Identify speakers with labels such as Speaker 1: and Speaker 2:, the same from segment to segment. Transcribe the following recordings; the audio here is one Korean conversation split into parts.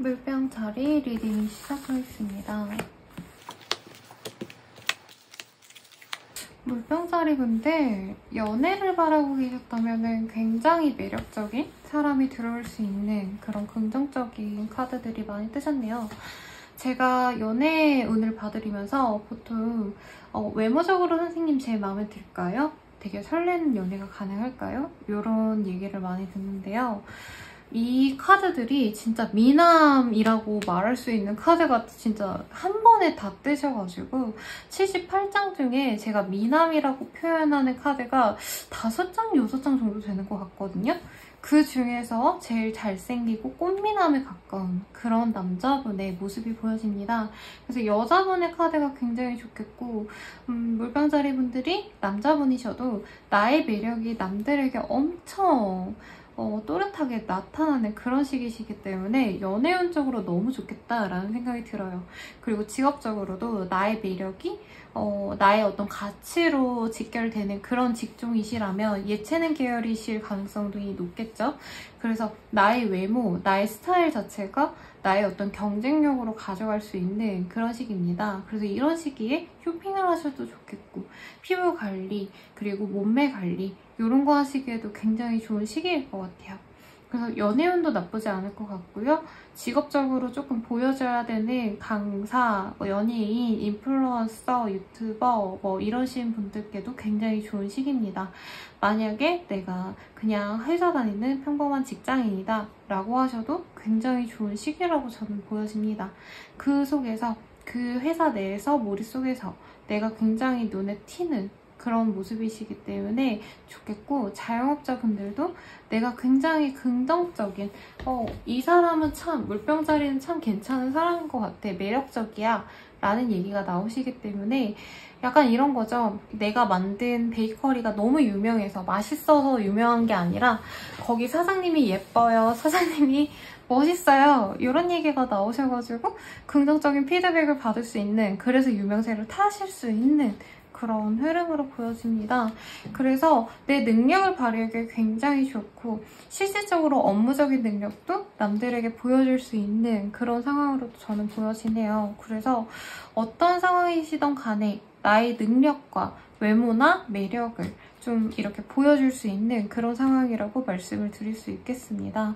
Speaker 1: 물병자리 리딩 시작하겠습니다. 물병자리 분들 연애를 바라고 계셨다면 굉장히 매력적인 사람이 들어올 수 있는 그런 긍정적인 카드들이 많이 뜨셨네요. 제가 연애 운을 봐드리면서 보통 외모적으로 선생님 제 마음에 들까요? 되게 설레는 연애가 가능할까요? 이런 얘기를 많이 듣는데요. 이 카드들이 진짜 미남이라고 말할 수 있는 카드가 진짜 한 번에 다 뜨셔가지고 78장 중에 제가 미남이라고 표현하는 카드가 5장, 6장 정도 되는 것 같거든요. 그 중에서 제일 잘생기고 꽃미남에 가까운 그런 남자분의 모습이 보여집니다. 그래서 여자분의 카드가 굉장히 좋겠고 물병자리 분들이 남자분이셔도 나의 매력이 남들에게 엄청 또렷하게 나타나는 그런 시기시기 때문에 연애운적으로 너무 좋겠다라는 생각이 들어요. 그리고 직업적으로도 나의 매력이 나의 어떤 가치로 직결되는 그런 직종이시라면 예체능 계열이실 가능성도 높겠죠. 그래서 나의 외모, 나의 스타일 자체가 나의 어떤 경쟁력으로 가져갈 수 있는 그런 시기입니다. 그래서 이런 시기에 쇼핑을 하셔도 좋겠고 피부 관리, 그리고 몸매 관리 이런 거 하시기에도 굉장히 좋은 시기일 것 같아요. 그래서 연애운도 나쁘지 않을 것 같고요. 직업적으로 조금 보여줘야 되는 강사, 연예인, 인플루언서, 유튜버 이러신 분들께도 굉장히 좋은 시기입니다. 만약에 내가 그냥 회사 다니는 평범한 직장인이다 라고 하셔도 굉장히 좋은 시기라고 저는 보여집니다. 그 속에서 그 회사 내에서 머릿속에서 내가 굉장히 눈에 튀는 그런 모습이시기 때문에 좋겠고, 자영업자분들도 내가 굉장히 긍정적인 이 사람은 참 물병자리는 참 괜찮은 사람인 것 같아, 매력적이야 라는 얘기가 나오시기 때문에 약간 이런 거죠. 내가 만든 베이커리가 너무 유명해서 맛있어서 유명한 게 아니라 거기 사장님이 예뻐요, 사장님이 멋있어요 이런 얘기가 나오셔가지고 긍정적인 피드백을 받을 수 있는, 그래서 유명세를 타실 수 있는 그런 흐름으로 보여집니다. 그래서 내 능력을 발휘하기 굉장히 좋고 실질적으로 업무적인 능력도 남들에게 보여줄 수 있는 그런 상황으로도 저는 보여지네요. 그래서 어떤 상황이시던 간에 나의 능력과 외모나 매력을 좀 이렇게 보여줄 수 있는 그런 상황이라고 말씀을 드릴 수 있겠습니다.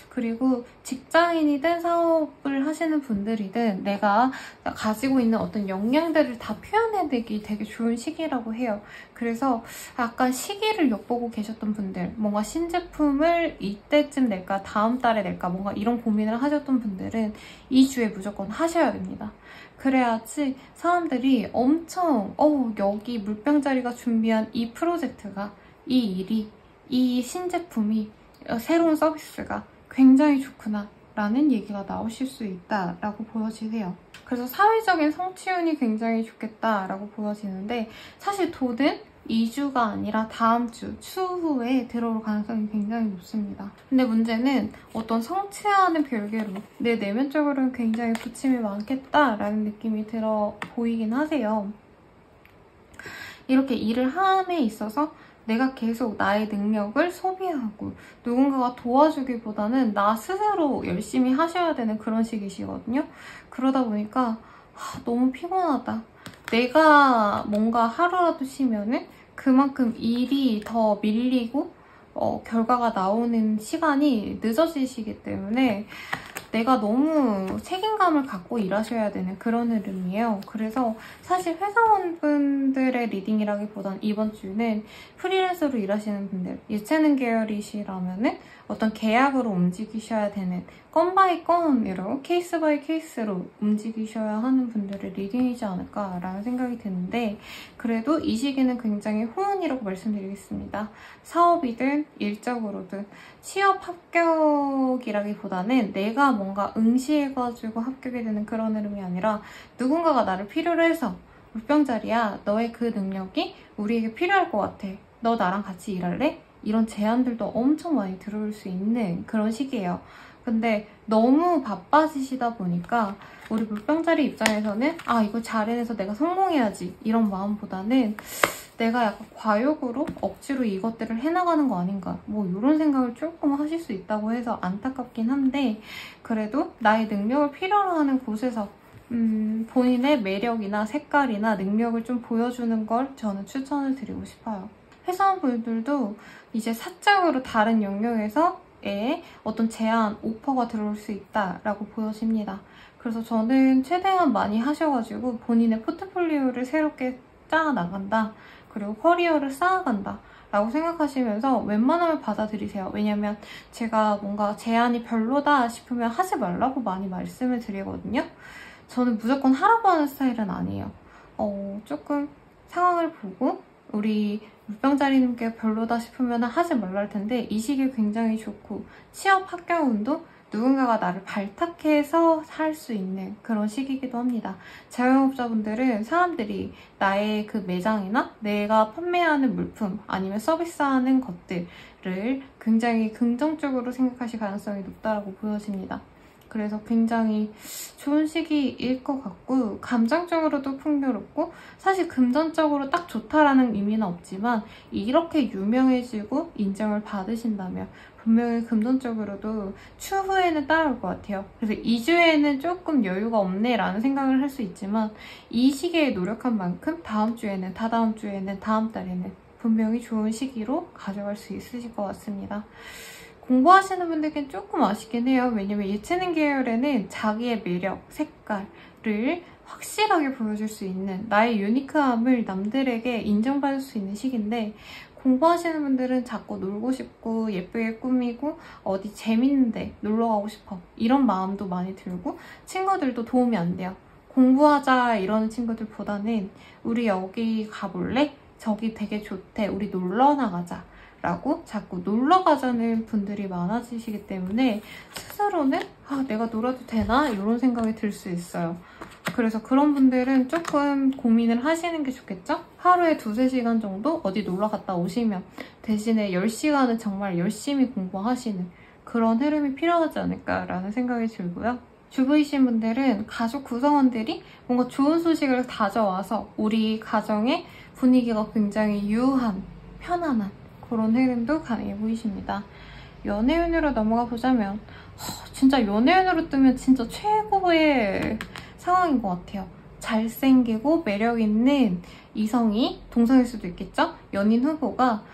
Speaker 1: 그리고 직장인이든 사업을 하시는 분들이든 내가 가지고 있는 어떤 역량들을 다 표현해내기 되게 좋은 시기라고 해요. 그래서 약간 시기를 엿보고 계셨던 분들, 뭔가 신제품을 이때쯤 낼까 다음 달에 낼까 뭔가 이런 고민을 하셨던 분들은 이 주에 무조건 하셔야 됩니다. 그래야지 사람들이 엄청 여기 물병자리가 준비한 이 프로젝트가, 이 일이, 이 신제품이, 새로운 서비스가 굉장히 좋구나 라는 얘기가 나오실 수 있다라고 보여지세요. 그래서 사회적인 성취운이 굉장히 좋겠다라고 보여지는데, 사실 돈은 2주가 아니라 다음 주 추후에 들어올 가능성이 굉장히 높습니다. 근데 문제는 어떤 성취와는 별개로 내 내면적으로는 굉장히 부침이 많겠다라는 느낌이 들어 보이긴 하세요. 이렇게 일을 함에 있어서 내가 계속 나의 능력을 소비하고 누군가가 도와주기보다는 나 스스로 열심히 하셔야 되는 그런 시기시거든요. 그러다 보니까 너무 피곤하다. 내가 뭔가 하루라도 쉬면은 그만큼 일이 더 밀리고 결과가 나오는 시간이 늦어지시기 때문에 내가 너무 책임감을 갖고 일하셔야 되는 그런 흐름이에요. 그래서 사실 회사원분들의 리딩이라기보단 이번 주는 프리랜서로 일하시는 분들, 예체능 계열이시라면은 어떤 계약으로 움직이셔야 되는 건 바이 건으로 케이스 바이 케이스로 움직이셔야 하는 분들의 리딩이지 않을까라는 생각이 드는데 그래도 이 시기는 굉장히 호운이라고 말씀드리겠습니다. 사업이든 일적으로든 취업 합격이라기보다는 내가 뭔가 응시해가지고 합격이 되는 그런 흐름이 아니라 누군가가 나를 필요로 해서 물병자리야 너의 그 능력이 우리에게 필요할 것 같아. 너 나랑 같이 일할래? 이런 제안들도 엄청 많이 들어올 수 있는 그런 시기예요. 근데 너무 바빠지시다 보니까 우리 물병자리 입장에서는 아 이거 잘 해내서 내가 성공해야지 이런 마음보다는 내가 약간 과욕으로 억지로 이것들을 해나가는 거 아닌가 뭐 이런 생각을 조금 하실 수 있다고 해서 안타깝긴 한데 그래도 나의 능력을 필요로 하는 곳에서 본인의 매력이나 색깔이나 능력을 좀 보여주는 걸 저는 추천을 드리고 싶어요. 회사원분들도 이제 사적으로 다른 영역에서의 어떤 제안, 오퍼가 들어올 수 있다라고 보여집니다. 그래서 저는 최대한 많이 하셔가지고 본인의 포트폴리오를 새롭게 짜나간다. 그리고 커리어를 쌓아간다. 라고 생각하시면서 웬만하면 받아들이세요. 왜냐면 제가 뭔가 제안이 별로다 싶으면 하지 말라고 많이 말씀을 드리거든요. 저는 무조건 하라고 하는 스타일은 아니에요. 조금 상황을 보고 우리 물병자리님께 별로다 싶으면 하지 말라 할 텐데 이 시기 굉장히 좋고 취업 합격운도 누군가가 나를 발탁해서 살 수 있는 그런 시기이기도 합니다. 자영업자분들은 사람들이 나의 그 매장이나 내가 판매하는 물품 아니면 서비스하는 것들을 굉장히 긍정적으로 생각하실 가능성이 높다고 보여집니다. 그래서 굉장히 좋은 시기일 것 같고 감정적으로도 풍요롭고 사실 금전적으로 딱 좋다라는 의미는 없지만 이렇게 유명해지고 인정을 받으신다면 분명히 금전적으로도 추후에는 따라올 것 같아요. 그래서 2주에는 조금 여유가 없네 라는 생각을 할 수 있지만 이 시기에 노력한 만큼 다음 주에는 다다음 주에는 다음 달에는 분명히 좋은 시기로 가져갈 수 있으실 것 같습니다. 공부하시는 분들께는 조금 아쉽긴 해요. 왜냐면 예체능 계열에는 자기의 매력, 색깔을 확실하게 보여줄 수 있는 나의 유니크함을 남들에게 인정받을 수 있는 시기인데 공부하시는 분들은 자꾸 놀고 싶고 예쁘게 꾸미고 어디 재밌는데 놀러 가고 싶어 이런 마음도 많이 들고 친구들도 도움이 안 돼요. 공부하자 이러는 친구들보다는 우리 여기 가볼래? 저기 되게 좋대. 우리 놀러 나가자. 라고 자꾸 놀러 가자는 분들이 많아지시기 때문에 스스로는 내가 놀아도 되나? 이런 생각이 들 수 있어요. 그래서 그런 분들은 조금 고민을 하시는 게 좋겠죠? 하루에 2-3시간 정도 어디 놀러 갔다 오시면 대신에 10시간은 정말 열심히 공부하시는 그런 흐름이 필요하지 않을까라는 생각이 들고요. 주부이신 분들은 가족 구성원들이 뭔가 좋은 소식을 가져와서 우리 가정의 분위기가 굉장히 유한, 편안한 그런 흐름도 가능해 보이십니다. 연애운으로 넘어가 보자면 진짜 연애운으로 뜨면 진짜 최고의 상황인 것 같아요. 잘생기고 매력있는 이성이 동성일 수도 있겠죠? 연인 후보가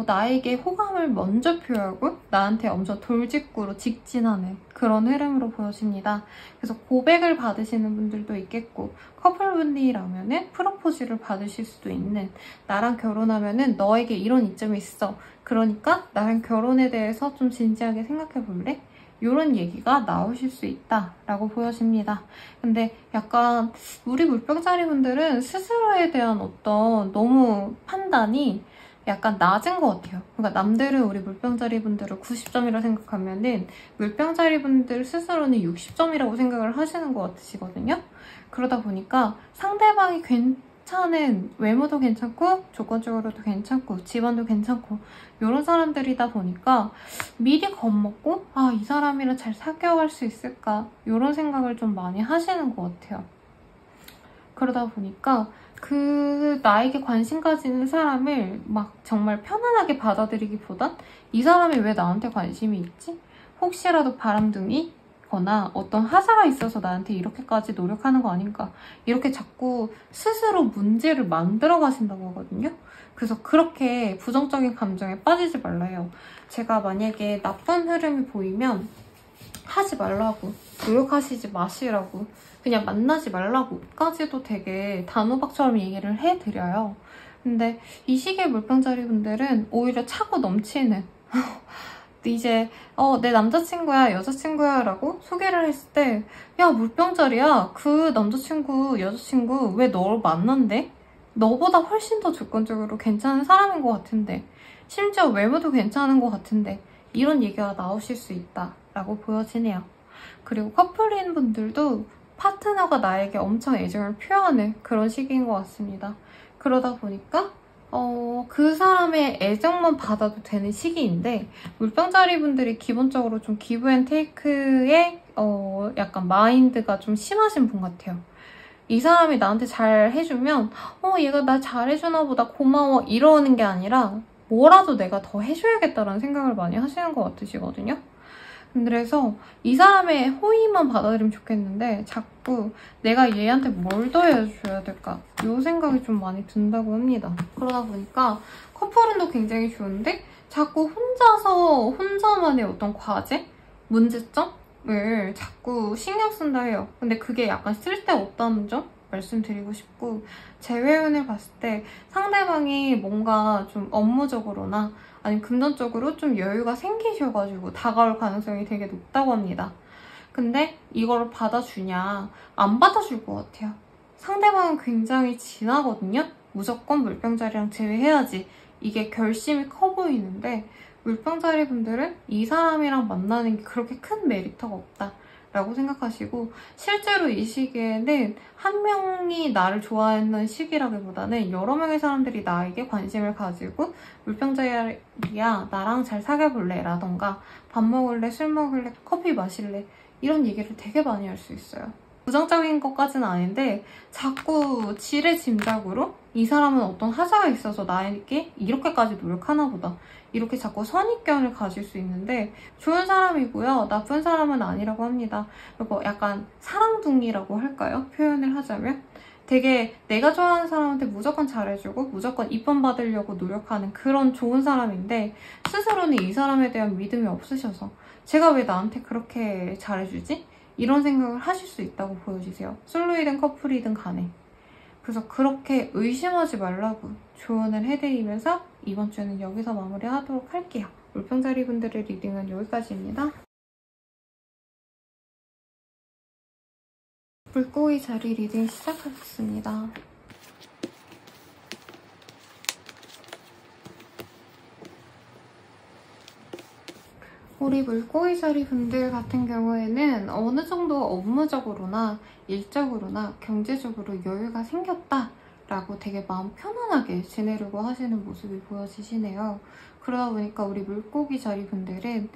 Speaker 1: 나에게 호감을 먼저 표하고 나한테 엄청 돌직구로 직진하는 그런 흐름으로 보여집니다. 그래서 고백을 받으시는 분들도 있겠고 커플분들이라면은 프로포즈를 받으실 수도 있는 나랑 결혼하면은 너에게 이런 이점이 있어. 그러니까 나랑 결혼에 대해서 좀 진지하게 생각해 볼래? 이런 얘기가 나오실 수 있다라고 보여집니다. 근데 약간 우리 물병자리 분들은 스스로에 대한 어떤 너무 판단이 약간 낮은 것 같아요. 그러니까 남들은 우리 물병자리 분들을 90점이라고 생각하면은 물병자리 분들 스스로는 60점이라고 생각을 하시는 것 같으시거든요. 그러다 보니까 상대방이 괜찮은 외모도 괜찮고 조건적으로도 괜찮고 집안도 괜찮고 이런 사람들이다 보니까 미리 겁먹고 이 사람이랑 잘 사귀어갈 수 있을까 이런 생각을 좀 많이 하시는 것 같아요. 그러다 보니까 나에게 관심 가지는 사람을 막 정말 편안하게 받아들이기보단 이 사람이 왜 나한테 관심이 있지? 혹시라도 바람둥이거나 어떤 하자가 있어서 나한테 이렇게까지 노력하는 거 아닌가? 이렇게 자꾸 스스로 문제를 만들어 가신다고 하거든요. 그래서 그렇게 부정적인 감정에 빠지지 말라요. 제가 만약에 나쁜 흐름이 보이면 하지 말라고, 노력하시지 마시라고, 그냥 만나지 말라고까지도 되게 단호박처럼 얘기를 해드려요. 근데 이 시기의 물병자리 분들은 오히려 차고 넘치는 이제 내 남자친구야, 여자친구야 라고 소개를 했을 때 야, 물병자리야. 그 남자친구, 여자친구 왜 너를 만난대? 너보다 훨씬 더 조건적으로 괜찮은 사람인 것 같은데, 심지어 외모도 괜찮은 것 같은데, 이런 얘기가 나오실 수 있다라고 보여지네요. 그리고 커플인 분들도 파트너가 나에게 엄청 애정을 표하는 그런 시기인 것 같습니다. 그러다 보니까 그 사람의 애정만 받아도 되는 시기인데, 물병자리 분들이 기본적으로 좀 기브앤테이크의 약간 마인드가 좀 심하신 분 같아요. 이 사람이 나한테 잘 해주면 얘가 나 잘해주나 보다 고마워 이러는 게 아니라 뭐라도 내가 더 해줘야겠다라는 생각을 많이 하시는 것 같으시거든요. 그래서 이 사람의 호의만 받아들이면 좋겠는데 자꾸 내가 얘한테 뭘 더 해줘야 될까? 이 생각이 좀 많이 든다고 합니다. 그러다 보니까 커플은도 굉장히 좋은데 자꾸 혼자만의 어떤 과제? 문제점을 자꾸 신경 쓴다 해요. 근데 그게 약간 쓸데없다는 점 말씀드리고 싶고, 제 외연을 봤을 때 상대방이 뭔가 좀 업무적으로나 아니면 금전적으로 좀 여유가 생기셔가지고 다가올 가능성이 되게 높다고 합니다. 근데 이걸 받아주냐? 안 받아줄 것 같아요. 상대방은 굉장히 진하거든요? 무조건 물병자리랑 제외해야지. 이게 결심이 커 보이는데 물병자리 분들은 이 사람이랑 만나는 게 그렇게 큰 메리트가 없다 라고 생각하시고, 실제로 이 시기에는 한 명이 나를 좋아하는 시기라기보다는 여러 명의 사람들이 나에게 관심을 가지고 물병자리야 나랑 잘 사귀어볼래 라던가 밥 먹을래, 술 먹을래, 커피 마실래 이런 얘기를 되게 많이 할 수 있어요. 부정적인 것까지는 아닌데 자꾸 지레짐작으로 이 사람은 어떤 하자가 있어서 나에게 이렇게까지 노력하나 보다, 이렇게 자꾸 선입견을 가질 수 있는데 좋은 사람이고요. 나쁜 사람은 아니라고 합니다. 그리고 약간 사랑둥이라고 할까요? 표현을 하자면 되게 내가 좋아하는 사람한테 무조건 잘해주고 무조건 이쁨 받으려고 노력하는 그런 좋은 사람인데, 스스로는 이 사람에 대한 믿음이 없으셔서 제가 왜 나한테 그렇게 잘해주지? 이런 생각을 하실 수 있다고 보여지세요. 솔로이든 커플이든 간에. 그래서 그렇게 의심하지 말라고 조언을 해드리면서 이번 주는 여기서 마무리하도록 할게요. 물병자리 분들의 리딩은 여기까지입니다. 물고기 자리 리딩 시작하겠습니다. 우리 물고기 자리 분들 같은 경우에는 어느 정도 업무적으로나 일적으로나 경제적으로 여유가 생겼다라고 되게 마음 편안하게 지내려고 하시는 모습이 보여지시네요. 그러다 보니까 우리 물고기 자리 분들은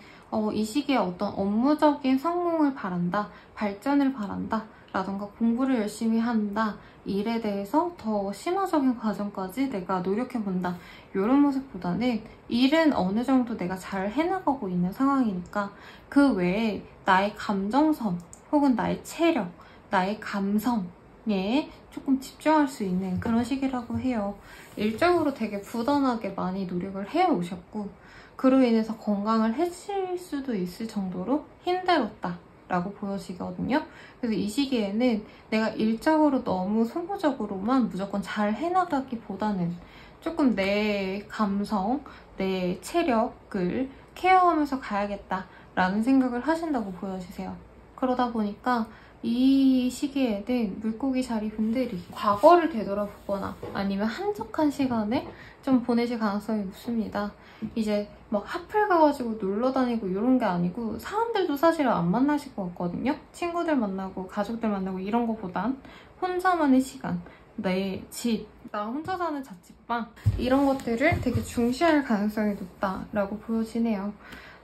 Speaker 1: 이 시기에 어떤 업무적인 성공을 바란다, 발전을 바란다 라던가 공부를 열심히 한다, 일에 대해서 더 심화적인 과정까지 내가 노력해본다, 이런 모습보다는 일은 어느 정도 내가 잘 해나가고 있는 상황이니까 그 외에 나의 감정선 혹은 나의 체력, 나의 감성에 조금 집중할 수 있는 그런 시기라고 해요. 일적으로 되게 부단하게 많이 노력을 해오셨고 그로 인해서 건강을 해칠 수도 있을 정도로 힘들었다 라고 보여지거든요. 그래서 이 시기에는 내가 일적으로 너무 소모적으로만 무조건 잘 해나가기보다는 조금 내 감성, 내 체력을 케어하면서 가야겠다라는 생각을 하신다고 보여지세요. 그러다 보니까 이 시기에는 물고기 자리 분들이 과거를 되돌아보거나 아니면 한적한 시간을 좀 보내실 가능성이 높습니다. 이제 막 하플 가가지고 놀러 다니고 이런 게 아니고 사람들도 사실 안 만나실 것 같거든요. 친구들 만나고 가족들 만나고 이런 거보단 혼자만의 시간, 내 집, 나 혼자 사는 자취방 이런 것들을 되게 중시할 가능성이 높다라고 보여지네요.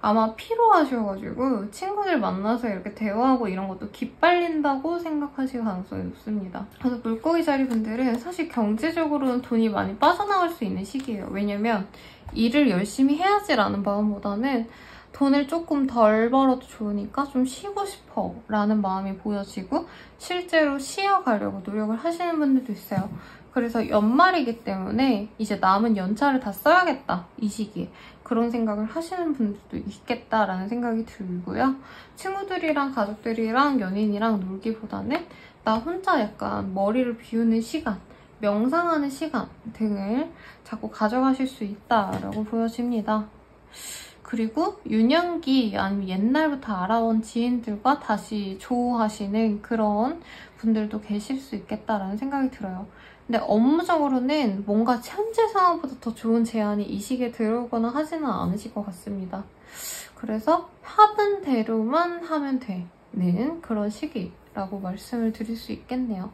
Speaker 1: 아마 피로하셔가지고 친구들 만나서 이렇게 대화하고 이런 것도 기빨린다고 생각하실 가능성이 높습니다. 그래서 물고기 자리 분들은 사실 경제적으로는 돈이 많이 빠져나갈 수 있는 시기예요. 왜냐면 일을 열심히 해야지라는 마음보다는 돈을 조금 덜 벌어도 좋으니까 좀 쉬고 싶어 라는 마음이 보여지고 실제로 쉬어가려고 노력을 하시는 분들도 있어요. 그래서 연말이기 때문에 이제 남은 연차를 다 써야겠다 이 시기에 그런 생각을 하시는 분들도 있겠다라는 생각이 들고요. 친구들이랑 가족들이랑 연인이랑 놀기보다는 나 혼자 약간 머리를 비우는 시간, 명상하는 시간 등을 자꾸 가져가실 수 있다라고 보여집니다. 그리고 유년기 아니면 옛날부터 알아온 지인들과 다시 조우하시는 그런 분들도 계실 수 있겠다라는 생각이 들어요. 근데 업무적으로는 뭔가 현재 상황보다 더 좋은 제안이 이 시기에 들어오거나 하지는 않으실 것 같습니다. 그래서 하던 대로만 하면 되는 그런 시기라고 말씀을 드릴 수 있겠네요.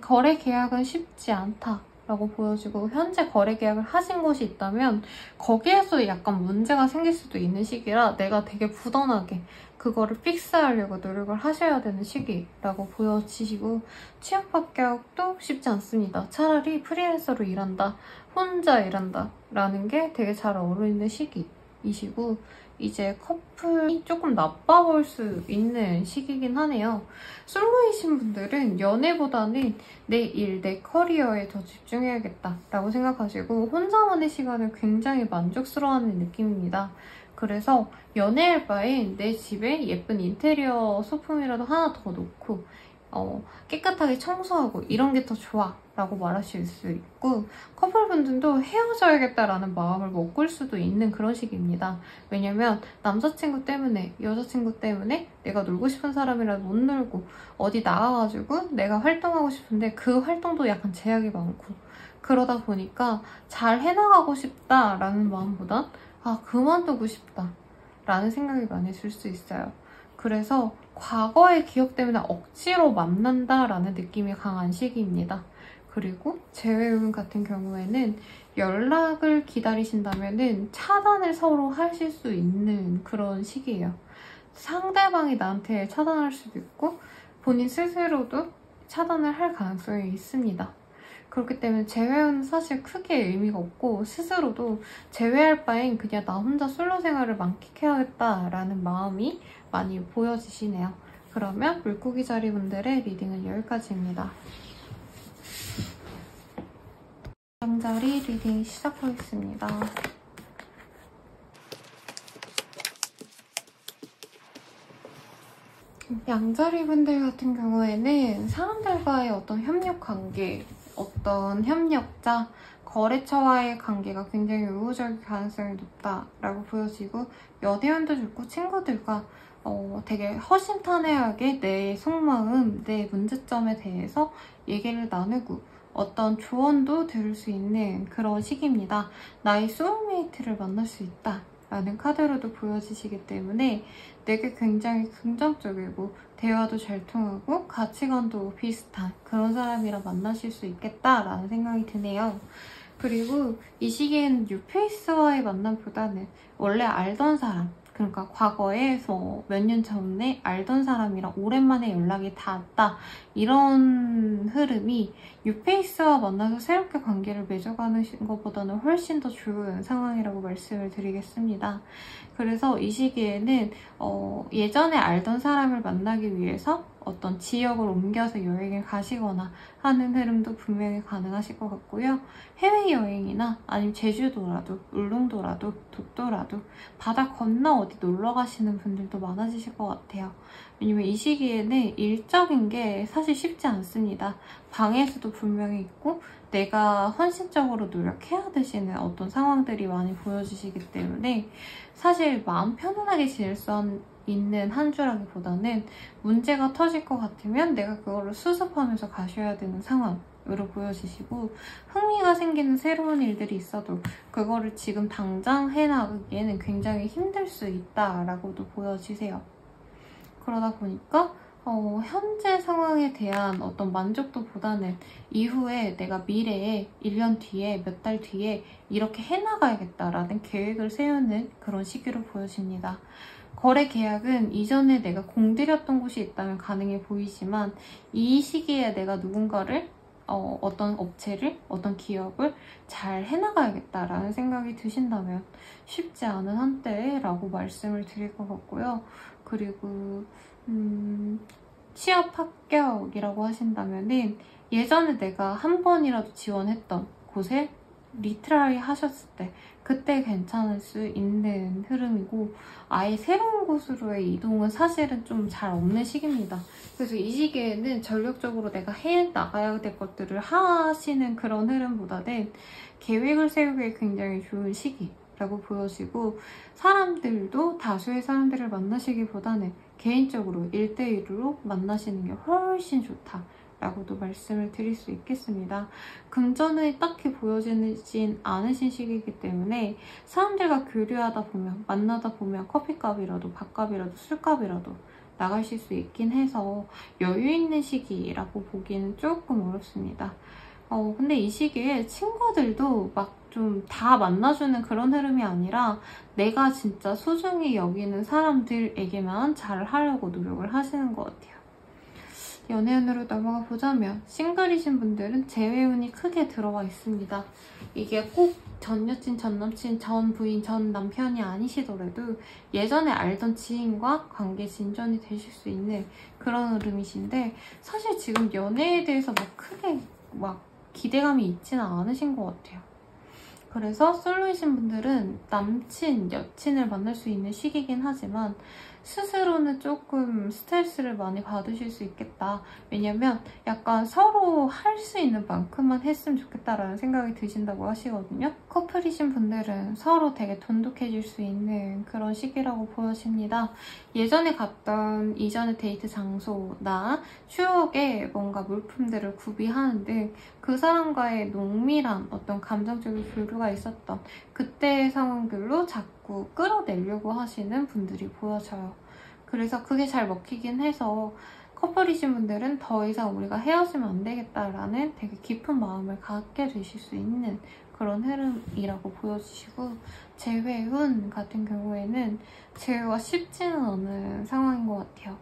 Speaker 1: 거래 계약은 쉽지 않다라고 보여지고 현재 거래 계약을 하신 곳이 있다면 거기에서 약간 문제가 생길 수도 있는 시기라 내가 되게 부단하게 그거를 픽스하려고 노력을 하셔야 되는 시기라고 보여지시고 취업 합격도 쉽지 않습니다. 차라리 프리랜서로 일한다, 혼자 일한다 라는 게 되게 잘 어울리는 시기이시고 이제 커플이 조금 나빠 보일 수 있는 시기긴 하네요. 솔로이신 분들은 연애보다는 내 일, 내 커리어에 더 집중해야겠다라고 생각하시고 혼자만의 시간을 굉장히 만족스러워하는 느낌입니다. 그래서 연애할 바엔 내 집에 예쁜 인테리어 소품이라도 하나 더 놓고 깨끗하게 청소하고 이런 게 더 좋아 라고 말하실 수 있고 커플분들도 헤어져야겠다라는 마음을 먹을 수도 있는 그런 시기입니다. 왜냐면 남자친구 때문에 여자친구 때문에 내가 놀고 싶은 사람이라도 못 놀고 어디 나가가지고 내가 활동하고 싶은데 그 활동도 약간 제약이 많고 그러다 보니까 잘 해나가고 싶다라는 마음보단 그만두고 싶다 라는 생각이 많이 들 수 있어요. 그래서 과거의 기억 때문에 억지로 만난다라는 느낌이 강한 시기입니다. 그리고 재회운 같은 경우에는 연락을 기다리신다면 차단을 서로 하실 수 있는 그런 시기예요. 상대방이 나한테 차단할 수도 있고 본인 스스로도 차단을 할 가능성이 있습니다. 그렇기 때문에 재회는 사실 크게 의미가 없고 스스로도 재회할 바엔 그냥 나 혼자 솔로 생활을 만끽해야겠다라는 마음이 많이 보여지시네요. 그러면 물고기 자리 분들의 리딩은 여기까지입니다. 양자리 리딩 시작하겠습니다. 양자리 분들 같은 경우에는 사람들과의 어떤 협력 관계, 어떤 협력자, 거래처와의 관계가 굉장히 우호적일 가능성이 높다라고 보여지고 연애운도 좋고 친구들과 되게 허심탄회하게 내 속마음, 내 문제점에 대해서 얘기를 나누고 어떤 조언도 들을 수 있는 그런 시기입니다. 나의 소울메이트를 만날 수 있다 라는 카드로도 보여지시기 때문에 내게 굉장히 긍정적이고 대화도 잘 통하고 가치관도 비슷한 그런 사람이라 만나실 수 있겠다라는 생각이 드네요. 그리고 이 시기에는 뉴페이스와의 만남보다는 원래 알던 사람, 그러니까 과거에 몇 년 전에 알던 사람이랑 오랜만에 연락이 닿았다 이런 흐름이 뉴페이스와 만나서 새롭게 관계를 맺어가는 것보다는 훨씬 더 좋은 상황이라고 말씀을 드리겠습니다. 그래서 이 시기에는 예전에 알던 사람을 만나기 위해서 어떤 지역을 옮겨서 여행을 가시거나 하는 흐름도 분명히 가능하실 것 같고요. 해외여행이나 아니면 제주도라도, 울릉도라도, 독도라도 바다 건너 어디 놀러 가시는 분들도 많아지실 것 같아요. 왜냐면 이 시기에는 일적인 게 사실 쉽지 않습니다. 방해수도 분명히 있고 내가 헌신적으로 노력해야 되시는 어떤 상황들이 많이 보여지시기 때문에 사실 마음 편안하게 지낼 수 있는 한 주라기보다는 문제가 터질 것 같으면 내가 그거를 수습하면서 가셔야 되는 상황으로 보여지시고 흥미가 생기는 새로운 일들이 있어도 그거를 지금 당장 해나가기에는 굉장히 힘들 수 있다라고도 보여지세요. 그러다 보니까 현재 상황에 대한 어떤 만족도보다는 이후에 내가 미래에 1년 뒤에 몇 달 뒤에 이렇게 해나가야겠다라는 계획을 세우는 그런 시기로 보여집니다. 거래 계약은 이전에 내가 공들였던 곳이 있다면 가능해 보이지만 이 시기에 내가 누군가를 어떤 업체를, 어떤 기업을 잘 해나가야겠다라는 생각이 드신다면 쉽지 않은 한때라고 말씀을 드릴 것 같고요. 그리고 취업 합격이라고 하신다면은 예전에 내가 한 번이라도 지원했던 곳에 리트라이 하셨을 때 그때 괜찮을 수 있는 흐름이고 아예 새로운 곳으로의 이동은 사실은 좀 잘 없는 시기입니다. 그래서 이 시기에는 전력적으로 내가 해나가야 될 것들을 하시는 그런 흐름보다는 계획을 세우기에 굉장히 좋은 시기라고 라고 보여지고, 사람들도 다수의 사람들을 만나시기보다는 개인적으로 1대1로 만나시는 게 훨씬 좋다 라고도 말씀을 드릴 수 있겠습니다. 금전운이 딱히 보여지진 않으신 시기이기 때문에 사람들과 교류하다 보면, 만나다 보면 커피값이라도 밥값이라도 술값이라도 나가실 수 있긴 해서 여유 있는 시기라고 보기는 조금 어렵습니다. 근데 이 시기에 친구들도 막 좀 다 만나주는 그런 흐름이 아니라 내가 진짜 소중히 여기는 사람들에게만 잘 하려고 노력을 하시는 것 같아요. 연애운으로 넘어가 보자면 싱글이신 분들은 재회운이 크게 들어와 있습니다. 이게 꼭 전 여친, 전 남친, 전 부인, 전 남편이 아니시더라도 예전에 알던 지인과 관계 진전이 되실 수 있는 그런 흐름이신데, 사실 지금 연애에 대해서 막 크게 막 기대감이 있지는 않으신 것 같아요. 그래서 솔로이신 분들은 남친, 여친을 만날 수 있는 시기긴 하지만 스스로는 조금 스트레스를 많이 받으실 수 있겠다. 왜냐면 약간 서로 할 수 있는 만큼만 했으면 좋겠다라는 생각이 드신다고 하시거든요. 커플이신 분들은 서로 되게 돈독해질 수 있는 그런 시기라고 보여집니다. 예전에 갔던 이전의 데이트 장소나 추억에 뭔가 물품들을 구비하는 등 그 사람과의 농밀한 어떤 감정적인 교류가 있었던 그때의 상황들로 자꾸 끌어내려고 하시는 분들이 보여져요. 그래서 그게 잘 먹히긴 해서 커플이신 분들은 더 이상 우리가 헤어지면 안 되겠다라는 되게 깊은 마음을 갖게 되실 수 있는 그런 흐름이라고 보여지시고, 재회운 같은 경우에는 재회가 쉽지는 않은 상황인 것 같아요.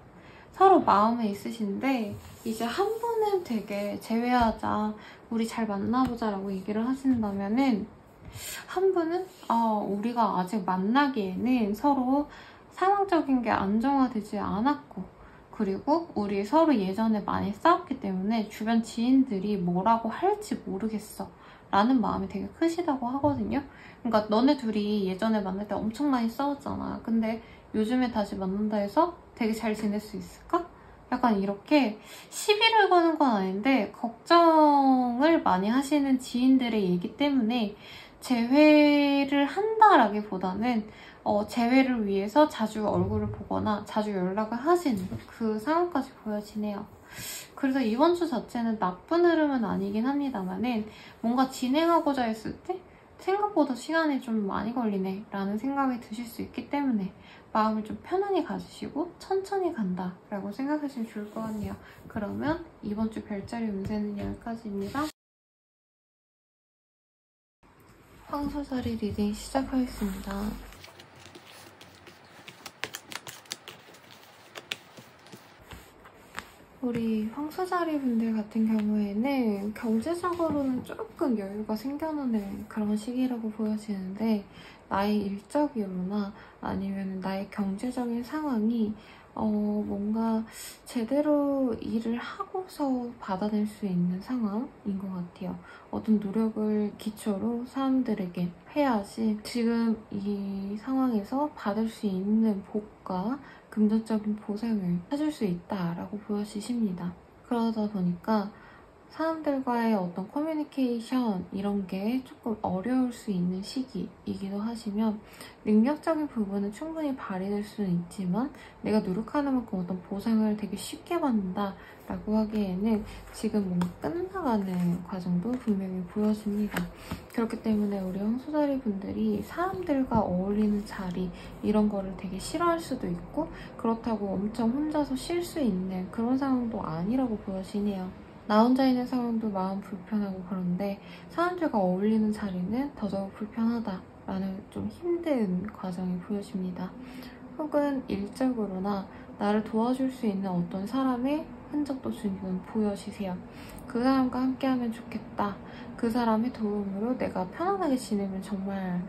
Speaker 1: 서로 마음에 있으신데 이제 한 분은 되게 재회하자, 우리 잘 만나보자 라고 얘기를 하신다면은 한 분은 우리가 아직 만나기에는 서로 상황적인 게 안정화되지 않았고, 그리고 우리 서로 예전에 많이 싸웠기 때문에 주변 지인들이 뭐라고 할지 모르겠어 라는 마음이 되게 크시다고 하거든요. 그러니까 너네 둘이 예전에 만날 때 엄청 많이 싸웠잖아. 근데 요즘에 다시 만난다 해서 되게 잘 지낼 수 있을까? 약간 이렇게 시비를 거는 건 아닌데 걱정을 많이 하시는 지인들의 얘기 때문에 재회를 한다라기보다는 재회를 위해서 자주 얼굴을 보거나 자주 연락을 하시는 그 상황까지 보여지네요. 그래서 이번 주 자체는 나쁜 흐름은 아니긴 합니다만은 뭔가 진행하고자 했을 때 생각보다 시간이 좀 많이 걸리네 라는 생각이 드실 수 있기 때문에 마음을 좀 편안히 가지시고 천천히 간다 라고 생각하시면 좋을 것 같네요. 그러면 이번 주 별자리 운세는 여기까지입니다. 황소자리 리딩 시작하겠습니다. 우리 황소자리 분들 같은 경우에는 경제적으로는 조금 여유가 생겨나는 그런 시기라고 보여지는데, 나의 일적 이유나 아니면 나의 경제적인 상황이 뭔가 제대로 일을 하고서 받아낼 수 있는 상황인 것 같아요. 어떤 노력을 기초로 사람들에게 해야지 지금 이 상황에서 받을 수 있는 복과 금전적인 보상을 찾을 수 있다라고 보여지십니다. 그러다 보니까 사람들과의 어떤 커뮤니케이션 이런 게 조금 어려울 수 있는 시기이기도 하시면, 능력적인 부분은 충분히 발휘될 수는 있지만 내가 노력하는 만큼 어떤 보상을 되게 쉽게 받는다라고 하기에는 지금 뭔가 끝나가는 과정도 분명히 보여집니다. 그렇기 때문에 우리 황소자리 분들이 사람들과 어울리는 자리 이런 거를 되게 싫어할 수도 있고, 그렇다고 엄청 혼자서 쉴 수 있는 그런 상황도 아니라고 보여지네요. 나 혼자 있는 상황도 마음 불편하고 그런데 사람들과 어울리는 자리는 더더욱 불편하다라는 좀 힘든 과정이 보여집니다. 혹은 일적으로나 나를 도와줄 수 있는 어떤 사람의 흔적도 지금 보여지세요. 그 사람과 함께하면 좋겠다. 그 사람의 도움으로 내가 편안하게 지내면 정말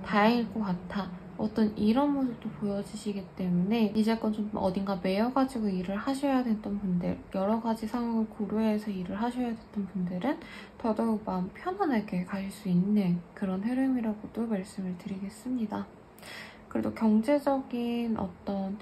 Speaker 1: 다행일 것 같아. 어떤 이런 모습도 보여지시기 때문에 이제껏 좀 어딘가 매여가지고 일을 하셔야 됐던 분들, 여러 가지 상황을 고려해서 일을 하셔야 됐던 분들은 더더욱 마음 편안하게 가실 수 있는 그런 흐름이라고도 말씀을 드리겠습니다. 그래도 경제적인 어떤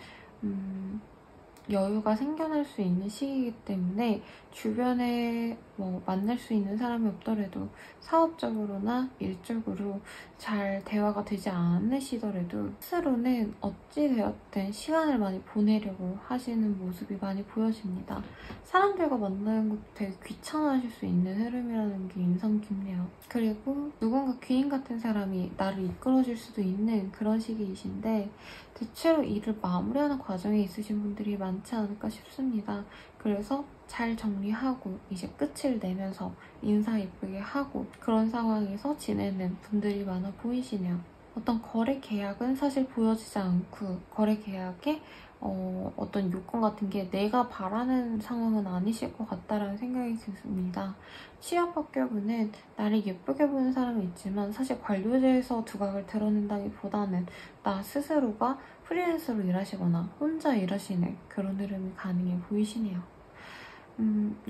Speaker 1: 여유가 생겨날 수 있는 시기이기 때문에 주변에 뭐 만날 수 있는 사람이 없더라도 사업적으로나 일적으로 잘 대화가 되지 않으시더라도 스스로는 어찌되었든 시간을 많이 보내려고 하시는 모습이 많이 보여집니다. 사람들과 만나는 것도 되게 귀찮아하실 수 있는 흐름이라는 게 인상 깊네요. 그리고 누군가 귀인 같은 사람이 나를 이끌어줄 수도 있는 그런 시기이신데 대체로 일을 마무리하는 과정에 있으신 분들이 많지 않을까 싶습니다. 그래서 잘 정리하고 이제 끝을 내면서 인사 예쁘게 하고 그런 상황에서 지내는 분들이 많아 보이시네요. 어떤 거래 계약은 사실 보여지지 않고 거래 계약에 어떤 요건 같은 게 내가 바라는 상황은 아니실 것 같다라는 생각이 듭니다. 취업 합격은 나를 예쁘게 보는 사람이 있지만 사실 관료제에서 두각을 드러낸다기보다는 나 스스로가 프리랜서로 일하시거나 혼자 일하시는 그런 흐름이 가능해 보이시네요.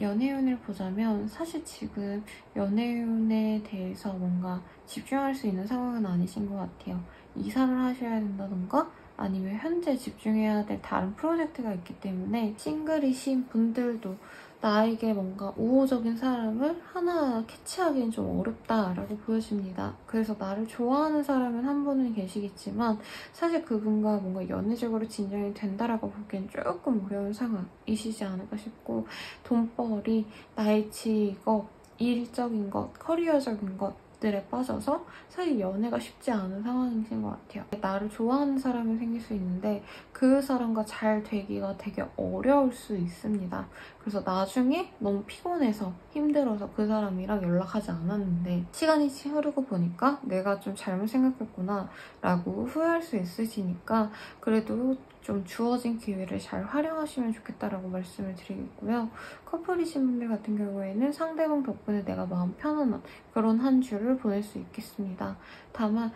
Speaker 1: 연애운을 보자면 사실 지금 연애운에 대해서 뭔가 집중할 수 있는 상황은 아니신 것 같아요. 이사를 하셔야 된다던가 아니면 현재 집중해야 될 다른 프로젝트가 있기 때문에 싱글이신 분들도 나에게 뭔가 우호적인 사람을 하나 캐치하기는 좀 어렵다라고 보여집니다. 그래서 나를 좋아하는 사람은 한 분은 계시겠지만 사실 그분과 뭔가 연애적으로 진정이 된다라고 보기엔 조금 어려운 상황이시지 않을까 싶고 돈벌이, 나의 직업, 일적인 것, 커리어적인 것들에 빠져서 사실 연애가 쉽지 않은 상황이신 것 같아요. 나를 좋아하는 사람이 생길 수 있는데 그 사람과 잘 되기가 되게 어려울 수 있습니다. 그래서 나중에 너무 피곤해서 힘들어서 그 사람이랑 연락하지 않았는데 시간이 흐르고 보니까 내가 좀 잘못 생각했구나 라고 후회할 수 있으시니까 그래도 좀 주어진 기회를 잘 활용하시면 좋겠다라고 말씀을 드리겠고요. 커플이신 분들 같은 경우에는 상대방 덕분에 내가 마음 편안한 그런 한 주를 보낼 수 있겠습니다. 다만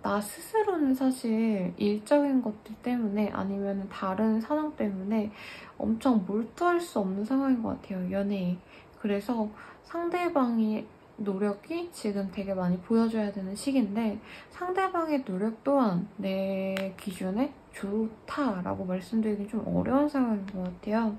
Speaker 1: 나 스스로는 사실 일적인 것들 때문에 아니면 다른 상황 때문에 엄청 몰두할 수 없는 상황인 것 같아요, 연애에. 그래서 상대방의 노력이 지금 되게 많이 보여줘야 되는 시기인데 상대방의 노력 또한 내 기준에 좋다라고 말씀드리기 좀 어려운 상황인 것 같아요.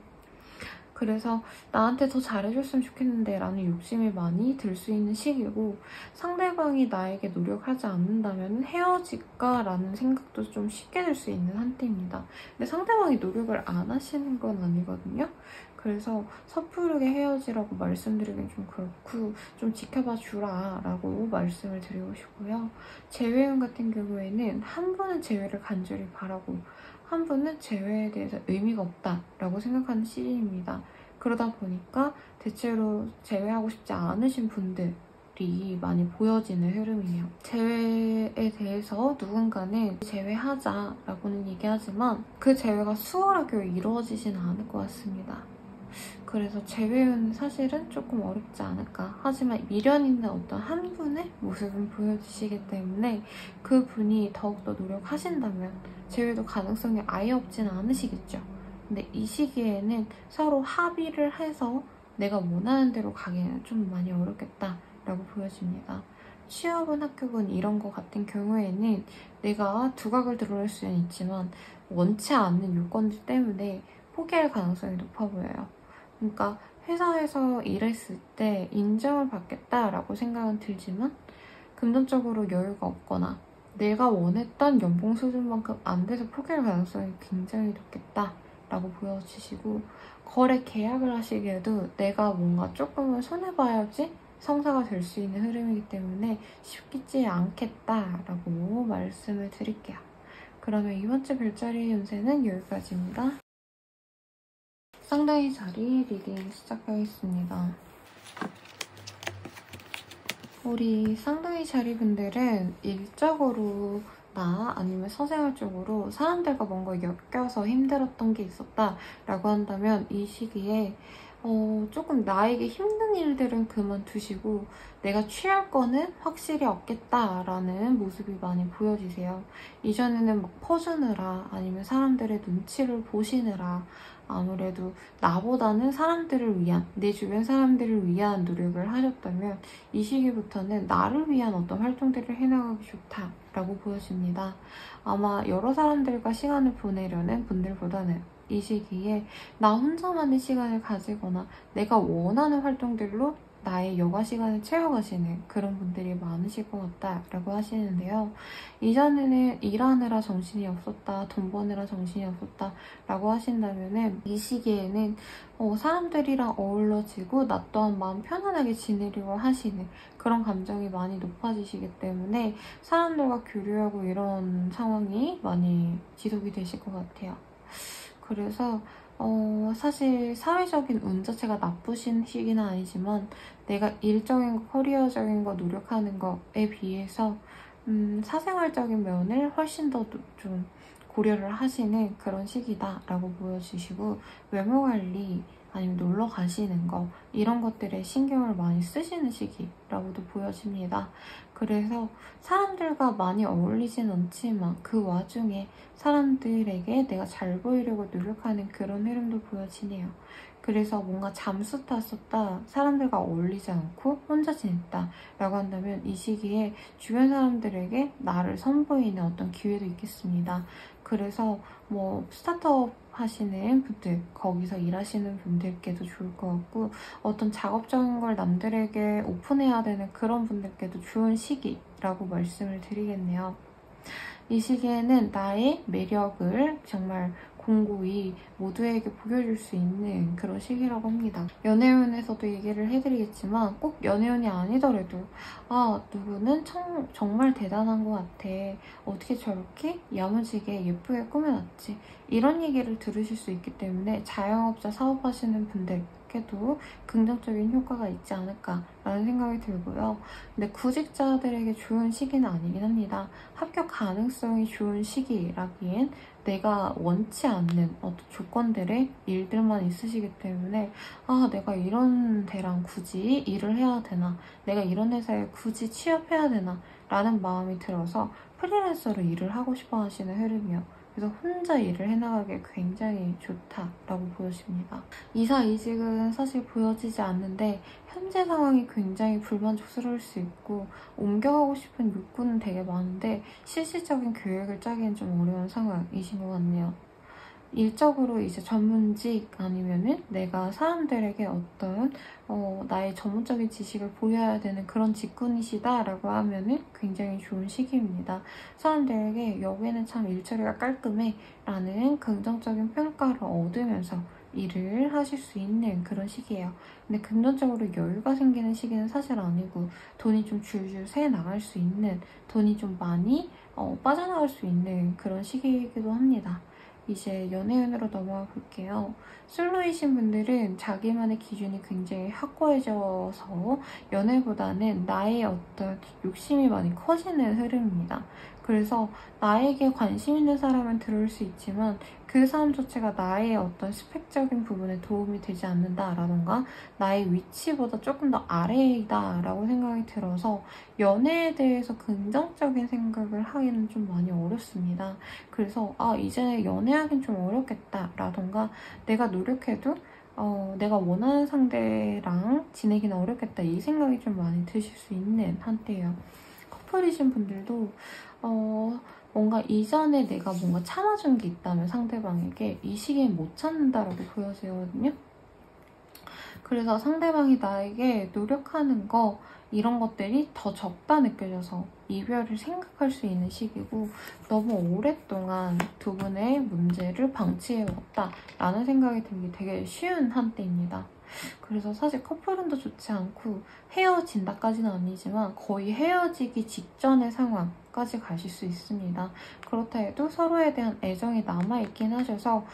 Speaker 1: 그래서 나한테 더 잘해줬으면 좋겠는데 라는 욕심이 많이 들 수 있는 시기고 상대방이 나에게 노력하지 않는다면 헤어질까 라는 생각도 좀 쉽게 들 수 있는 한때입니다. 근데 상대방이 노력을 안 하시는 건 아니거든요. 그래서 섣부르게 헤어지라고 말씀드리긴 좀 그렇고 좀 지켜봐 주라 라고 말씀을 드리고 싶고요. 재회운 같은 경우에는 한 분은 재회를 간절히 바라고 한 분은 재회에 대해서 의미가 없다라고 생각하는 시즌입니다. 그러다 보니까 대체로 재회하고 싶지 않으신 분들이 많이 보여지는 흐름이에요. 재회에 대해서 누군가는 재회하자라고는 얘기하지만 그 재회가 수월하게 이루어지지는 않을 것 같습니다. 그래서 재회는 사실은 조금 어렵지 않을까. 하지만 미련 있는 어떤 한 분의 모습은 보여주시기 때문에 그 분이 더욱더 노력하신다면 재회도 가능성이 아예 없지는 않으시겠죠. 근데 이 시기에는 서로 합의를 해서 내가 원하는 대로 가기에는 좀 많이 어렵겠다라고 보여집니다. 취업은 합격은 이런 거 같은 경우에는 내가 두각을 드러낼 수는 있지만 원치 않는 요건들 때문에 포기할 가능성이 높아 보여요. 그러니까 회사에서 일했을 때 인정을 받겠다라고 생각은 들지만 금전적으로 여유가 없거나 내가 원했던 연봉 수준만큼 안 돼서 포기할 가능성이 굉장히 높겠다라고 보여지시고 거래 계약을 하시기에도 내가 뭔가 조금은 손해봐야지 성사가 될 수 있는 흐름이기 때문에 쉽지 않겠다라고 말씀을 드릴게요. 그러면 이번 주 별자리의 운세는 여기까지입니다. 쌍둥이 자리 리딩 시작하겠습니다. 우리 쌍둥이 자리 분들은 일적으로 나 아니면 사생활적으로 사람들과 뭔가 엮여서 힘들었던 게 있었다라고 한다면 이 시기에 조금 나에게 힘든 일들은 그만두시고 내가 취할 거는 확실히 없겠다라는 모습이 많이 보여지세요. 이전에는 막 퍼주느라 아니면 사람들의 눈치를 보시느라 아무래도 나보다는 사람들을 위한, 내 주변 사람들을 위한 노력을 하셨다면 이 시기부터는 나를 위한 어떤 활동들을 해나가기 좋다라고 보여집니다. 아마 여러 사람들과 시간을 보내려는 분들보다는 이 시기에 나 혼자만의 시간을 가지거나 내가 원하는 활동들로 나의 여가 시간을 채워가시는 그런 분들이 많으실 것 같다라고 하시는데요. 이전에는 일하느라 정신이 없었다, 돈 버느라 정신이 없었다 라고 하신다면은 이 시기에는 사람들이랑 어우러지고 나 또한 마음 편안하게 지내려고 하시는 그런 감정이 많이 높아지시기 때문에 사람들과 교류하고 이런 상황이 많이 지속이 되실 것 같아요. 그래서 사실 사회적인 운 자체가 나쁘신 시기는 아니지만 내가 일적인 거, 커리어적인 거 노력하는 거에 비해서 사생활적인 면을 훨씬 더 좀 고려를 하시는 그런 시기다라고 보여주시고 외모 관리 아니면 놀러 가시는 거 이런 것들에 신경을 많이 쓰시는 시기라고도 보여집니다. 그래서 사람들과 많이 어울리진 않지만 그 와중에 사람들에게 내가 잘 보이려고 노력하는 그런 흐름도 보여지네요. 그래서 뭔가 잠수 탔었다, 사람들과 어울리지 않고 혼자 지냈다 라고 한다면 이 시기에 주변 사람들에게 나를 선보이는 어떤 기회도 있겠습니다. 그래서 뭐 스타트업 하시는 분들, 거기서 일하시는 분들께도 좋을 것 같고 어떤 작업적인 걸 남들에게 오픈해야 되는 그런 분들께도 좋은 시기라고 말씀을 드리겠네요. 이 시기에는 나의 매력을 정말 공고히 모두에게 보여줄 수 있는 그런 시기라고 합니다. 연애운에서도 얘기를 해드리겠지만 꼭 연애운이 아니더라도 누구는 정말 대단한 것 같아. 어떻게 저렇게 야무지게 예쁘게 꾸며놨지. 이런 얘기를 들으실 수 있기 때문에 자영업자 사업하시는 분들께도 긍정적인 효과가 있지 않을까라는 생각이 들고요. 근데 구직자들에게 좋은 시기는 아니긴 합니다. 합격 가능성이 좋은 시기라기엔 내가 원치 않는 어떤 조건들의 일들만 있으시기 때문에 내가 이런 데랑 굳이 일을 해야 되나, 내가 이런 회사에 굳이 취업해야 되나 라는 마음이 들어서 프리랜서로 일을 하고 싶어 하시는 흐름이요. 그래서 혼자 일을 해나가기 굉장히 좋다라고 보여집니다. 이사 이직은 사실 보여지지 않는데 현재 상황이 굉장히 불만족스러울 수 있고 옮겨가고 싶은 욕구는 되게 많은데 실질적인 계획을 짜기엔 좀 어려운 상황이신 것 같네요. 일적으로 이제 전문직 아니면은 내가 사람들에게 어떤 나의 전문적인 지식을 보여야 되는 그런 직군이시다라고 하면은 굉장히 좋은 시기입니다. 사람들에게 여기는 참 일처리가 깔끔해 라는 긍정적인 평가를 얻으면서 일을 하실 수 있는 그런 시기예요. 근데 금전적으로 여유가 생기는 시기는 사실 아니고 돈이 좀 줄줄 새 나갈 수 있는, 돈이 좀 많이 빠져나갈 수 있는 그런 시기이기도 합니다. 이제 연애운으로 넘어가 볼게요. 솔로이신 분들은 자기만의 기준이 굉장히 확고해져서 연애보다는 나의 어떤 욕심이 많이 커지는 흐름입니다. 그래서 나에게 관심 있는 사람은 들어올 수 있지만 그 사람 자체가 나의 어떤 스펙적인 부분에 도움이 되지 않는다라던가 나의 위치보다 조금 더 아래이다라고 생각이 들어서 연애에 대해서 긍정적인 생각을 하기는 좀 많이 어렵습니다. 그래서 이제 연애하긴 좀 어렵겠다라던가 내가 노력해도 내가 원하는 상대랑 지내기는 어렵겠다 이 생각이 좀 많이 드실 수 있는 한때예요. 커플이신 분들도 뭔가 이전에 내가 뭔가 참아준 게 있다면 상대방에게 이 시기엔 못 참는다라고 보여지거든요. 그래서 상대방이 나에게 노력하는 거 이런 것들이 더 적다 느껴져서 이별을 생각할 수 있는 시기고 너무 오랫동안 두 분의 문제를 방치해왔다라는 생각이 들기 되게 쉬운 한때입니다. 그래서 사실 커플운도 좋지 않고 헤어진다까지는 아니지만 거의 헤어지기 직전의 상황까지 가실 수 있습니다. 그렇다 해도 서로에 대한 애정이 남아있긴 하셔서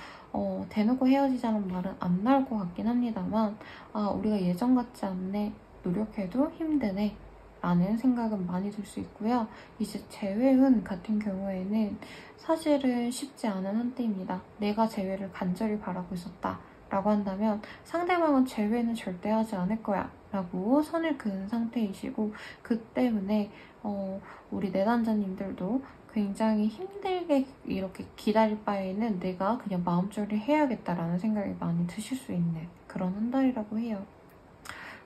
Speaker 1: 대놓고 헤어지자는 말은 안 나올 것 같긴 합니다만 우리가 예전 같지 않네, 노력해도 힘드네 라는 생각은 많이 들 수 있고요. 이제 재회운 같은 경우에는 사실은 쉽지 않은 한때입니다. 내가 재회를 간절히 바라고 있었다 라고 한다면 상대방은 재회는 절대 하지 않을 거야 라고 선을 그은 상태이시고, 그 때문에 우리 내담자님들도 굉장히 힘들게 이렇게 기다릴 바에는 내가 그냥 마음처리 해야겠다라는 생각이 많이 드실 수 있는 그런 한 달이라고 해요.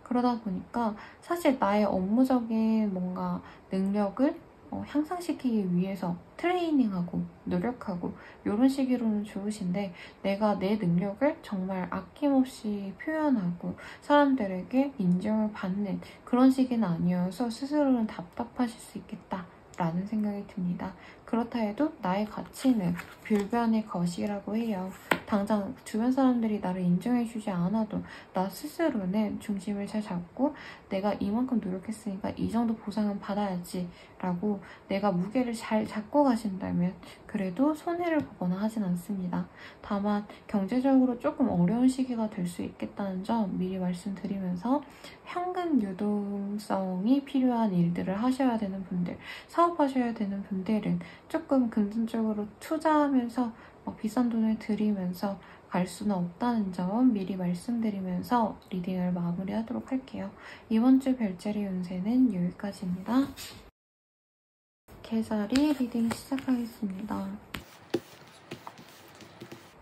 Speaker 1: 그러다 보니까 사실 나의 업무적인 뭔가 능력을 향상시키기 위해서 트레이닝하고 노력하고 이런 시기로는 좋으신데, 내가 내 능력을 정말 아낌없이 표현하고 사람들에게 인정을 받는 그런 시기는 아니어서 스스로는 답답하실 수 있겠다 라는 생각이 듭니다. 그렇다 해도 나의 가치는 불변의 것이라고 해요. 당장 주변 사람들이 나를 인정해주지 않아도 나 스스로는 중심을 잘 잡고 내가 이만큼 노력했으니까 이 정도 보상은 받아야지 라고 내가 무게를 잘 잡고 가신다면 그래도 손해를 보거나 하진 않습니다. 다만 경제적으로 조금 어려운 시기가 될 수 있겠다는 점 미리 말씀드리면서, 현금 유동성이 필요한 일들을 하셔야 되는 분들, 사업하셔야 되는 분들은 조금 금전적으로 투자하면서 비싼 돈을 들이면서 갈 수는 없다는 점 미리 말씀드리면서 리딩을 마무리하도록 할게요. 이번 주 별자리 운세는 여기까지입니다. 개자리 리딩 시작하겠습니다.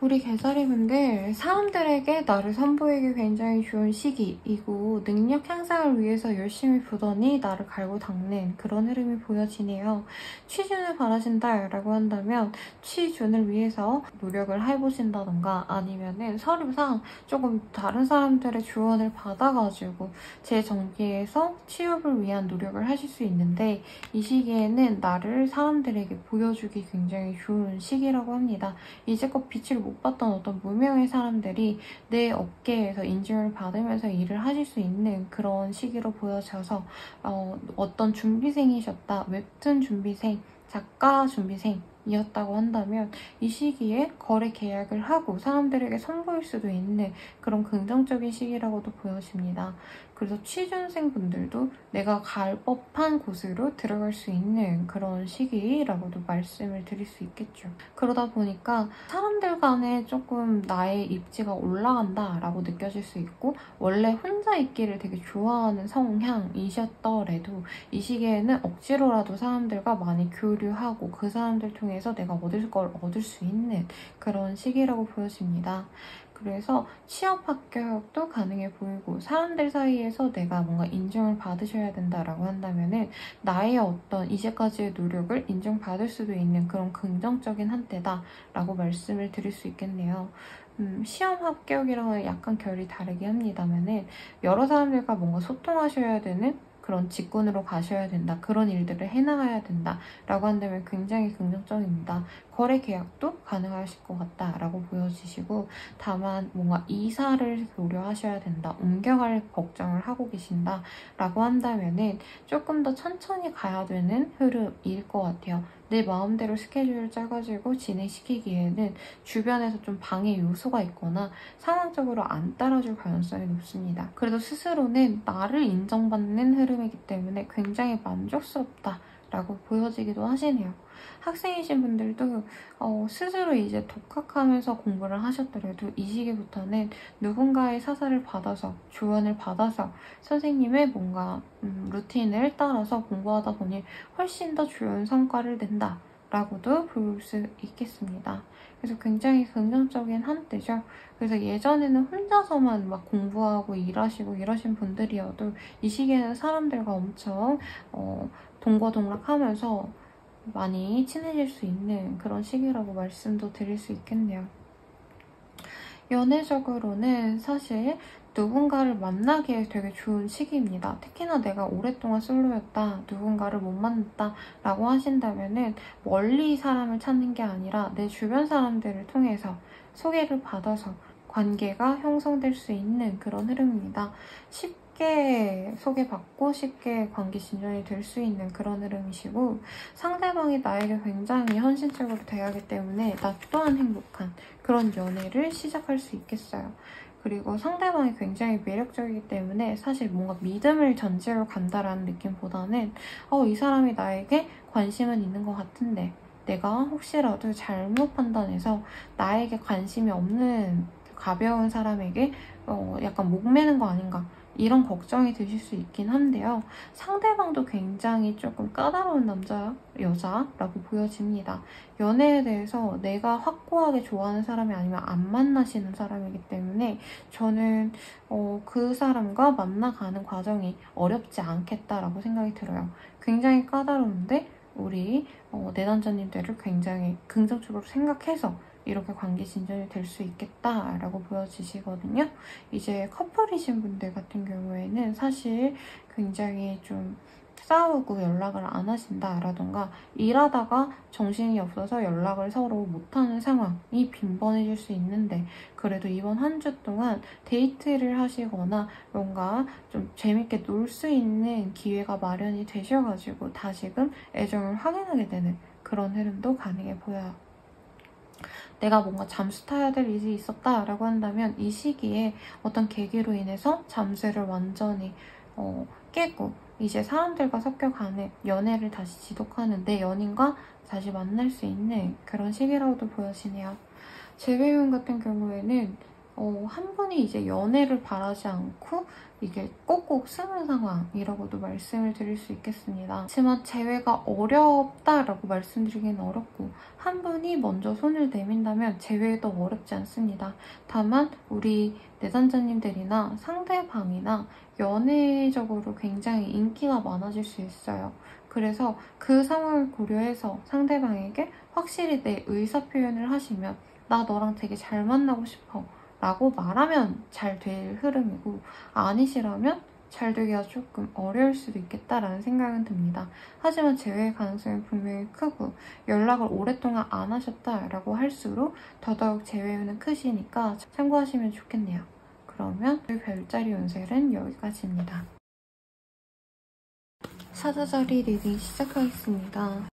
Speaker 1: 우리 개자리분들, 사람들에게 나를 선보이기 굉장히 좋은 시기이고 능력 향상을 위해서 열심히 보더니 나를 갈고 닦는 그런 흐름이 보여지네요. 취준을 바라신다라고 한다면 취준을 위해서 노력을 해보신다던가, 아니면은 서류상 조금 다른 사람들의 조언을 받아가지고 제 전기에서 취업을 위한 노력을 하실 수 있는데, 이 시기에는 나를 사람들에게 보여주기 굉장히 좋은 시기라고 합니다. 이제껏 빛을 못 봤던 어떤 무명의 사람들이 내 업계에서 인증을 받으면서 일을 하실 수 있는 그런 시기로 보여져서, 어떤 준비생이셨다, 웹툰 준비생, 작가 준비생이었다고 한다면 이 시기에 거래 계약을 하고 사람들에게 선보일 수도 있는 그런 긍정적인 시기라고도 보여집니다. 그래서 취준생 분들도 내가 갈 법한 곳으로 들어갈 수 있는 그런 시기라고도 말씀을 드릴 수 있겠죠. 그러다 보니까 사람들 간에 조금 나의 입지가 올라간다라고 느껴질 수 있고, 원래 혼자 있기를 되게 좋아하는 성향이셨더라도 이 시기에는 억지로라도 사람들과 많이 교류하고 그 사람들 통해서 내가 얻을 걸 얻을 수 있는 그런 시기라고 보여집니다. 그래서 취업 합격도 가능해 보이고, 사람들 사이에서 내가 뭔가 인정을 받으셔야 된다라고 한다면은 나의 어떤 이제까지의 노력을 인정받을 수도 있는 그런 긍정적인 한때다라고 말씀을 드릴 수 있겠네요. 시험 합격이랑은 약간 결이 다르게 합니다만은 여러 사람들과 뭔가 소통하셔야 되는 그런 직군으로 가셔야 된다, 그런 일들을 해나가야 된다라고 한다면 굉장히 긍정적입니다. 거래 계약도 가능하실 것 같다라고 보여지시고, 다만 뭔가 이사를 고려하셔야 된다, 옮겨갈 걱정을 하고 계신다라고 한다면은 조금 더 천천히 가야 되는 흐름일 것 같아요. 내 마음대로 스케줄을 짜가지고 진행시키기에는 주변에서 좀 방해 요소가 있거나 상황적으로 안 따라줄 가능성이 높습니다. 그래도 스스로는 나를 인정받는 흐름이기 때문에 굉장히 만족스럽다라고 보여지기도 하시네요. 학생이신 분들도 스스로 이제 독학하면서 공부를 하셨더라도 이 시기부터는 누군가의 사사를 받아서, 조언을 받아서 선생님의 뭔가 루틴을 따라서 공부하다 보니 훨씬 더 좋은 성과를 낸다라고도 볼 수 있겠습니다. 그래서 굉장히 긍정적인 한때죠. 그래서 예전에는 혼자서만 막 공부하고 일하시고 이러신 분들이어도 이 시기에는 사람들과 엄청 동거동락하면서 많이 친해질 수 있는 그런 시기라고 말씀도 드릴 수 있겠네요. 연애적으로는 사실 누군가를 만나기에 되게 좋은 시기입니다. 특히나 내가 오랫동안 솔로였다, 누군가를 못 만났다 라고 하신다면은 멀리 사람을 찾는 게 아니라 내 주변 사람들을 통해서 소개를 받아서 관계가 형성될 수 있는 그런 흐름입니다. 쉽게 소개받고 쉽게 관계 진전이 될 수 있는 그런 흐름이시고, 상대방이 나에게 굉장히 헌신적으로 대하기 때문에 나 또한 행복한 그런 연애를 시작할 수 있겠어요. 그리고 상대방이 굉장히 매력적이기 때문에 사실 뭔가 믿음을 전제로 간다라는 느낌보다는 이 사람이 나에게 관심은 있는 것 같은데 내가 혹시라도 잘못 판단해서 나에게 관심이 없는 가벼운 사람에게 약간 목매는 거 아닌가 이런 걱정이 드실 수 있긴 한데요. 상대방도 굉장히 조금 까다로운 여자라고 보여집니다. 연애에 대해서 내가 확고하게 좋아하는 사람이 아니면 안 만나시는 사람이기 때문에 저는 그 사람과 만나가는 과정이 어렵지 않겠다라고 생각이 들어요. 굉장히 까다로운데 우리 내담자님들을 굉장히 긍정적으로 생각해서 이렇게 관계 진전이 될 수 있겠다라고 보여지시거든요. 이제 커플이신 분들 같은 경우에는 사실 굉장히 좀 싸우고 연락을 안 하신다라던가 일하다가 정신이 없어서 연락을 서로 못하는 상황이 빈번해질 수 있는데 그래도 이번 한 주 동안 데이트를 하시거나 뭔가 좀 재밌게 놀 수 있는 기회가 마련이 되셔가지고 다시금 애정을 확인하게 되는 그런 흐름도 가능해 보여요. 내가 뭔가 잠수 타야 될 일이 있었다라고 한다면 이 시기에 어떤 계기로 인해서 잠수를 완전히 깨고 이제 사람들과 섞여가는 연애를 다시 지속하는 내 연인과 다시 만날 수 있는 그런 시기라고도 보여지네요. 재배운 같은 경우에는 한 분이 이제 연애를 바라지 않고 이게 꼭꼭 쓰는 상황이라고도 말씀을 드릴 수 있겠습니다. 하지만 재회가 어렵다라고 말씀드리기는 어렵고 한 분이 먼저 손을 내민다면 재회도 어렵지 않습니다. 다만 우리 내담자님들이나 상대방이나 연애적으로 굉장히 인기가 많아질 수 있어요. 그래서 그 상황을 고려해서 상대방에게 확실히 내 의사표현을 하시면 나 너랑 되게 잘 만나고 싶어 라고 말하면 잘 될 흐름이고 아니시라면 잘 되기가 조금 어려울 수도 있겠다라는 생각은 듭니다. 하지만 재회 가능성이 분명히 크고 연락을 오랫동안 안 하셨다라고 할수록 더더욱 재회는 크시니까 참고하시면 좋겠네요. 그러면 별자리 운세는 여기까지입니다. 사자자리 리딩 시작하겠습니다.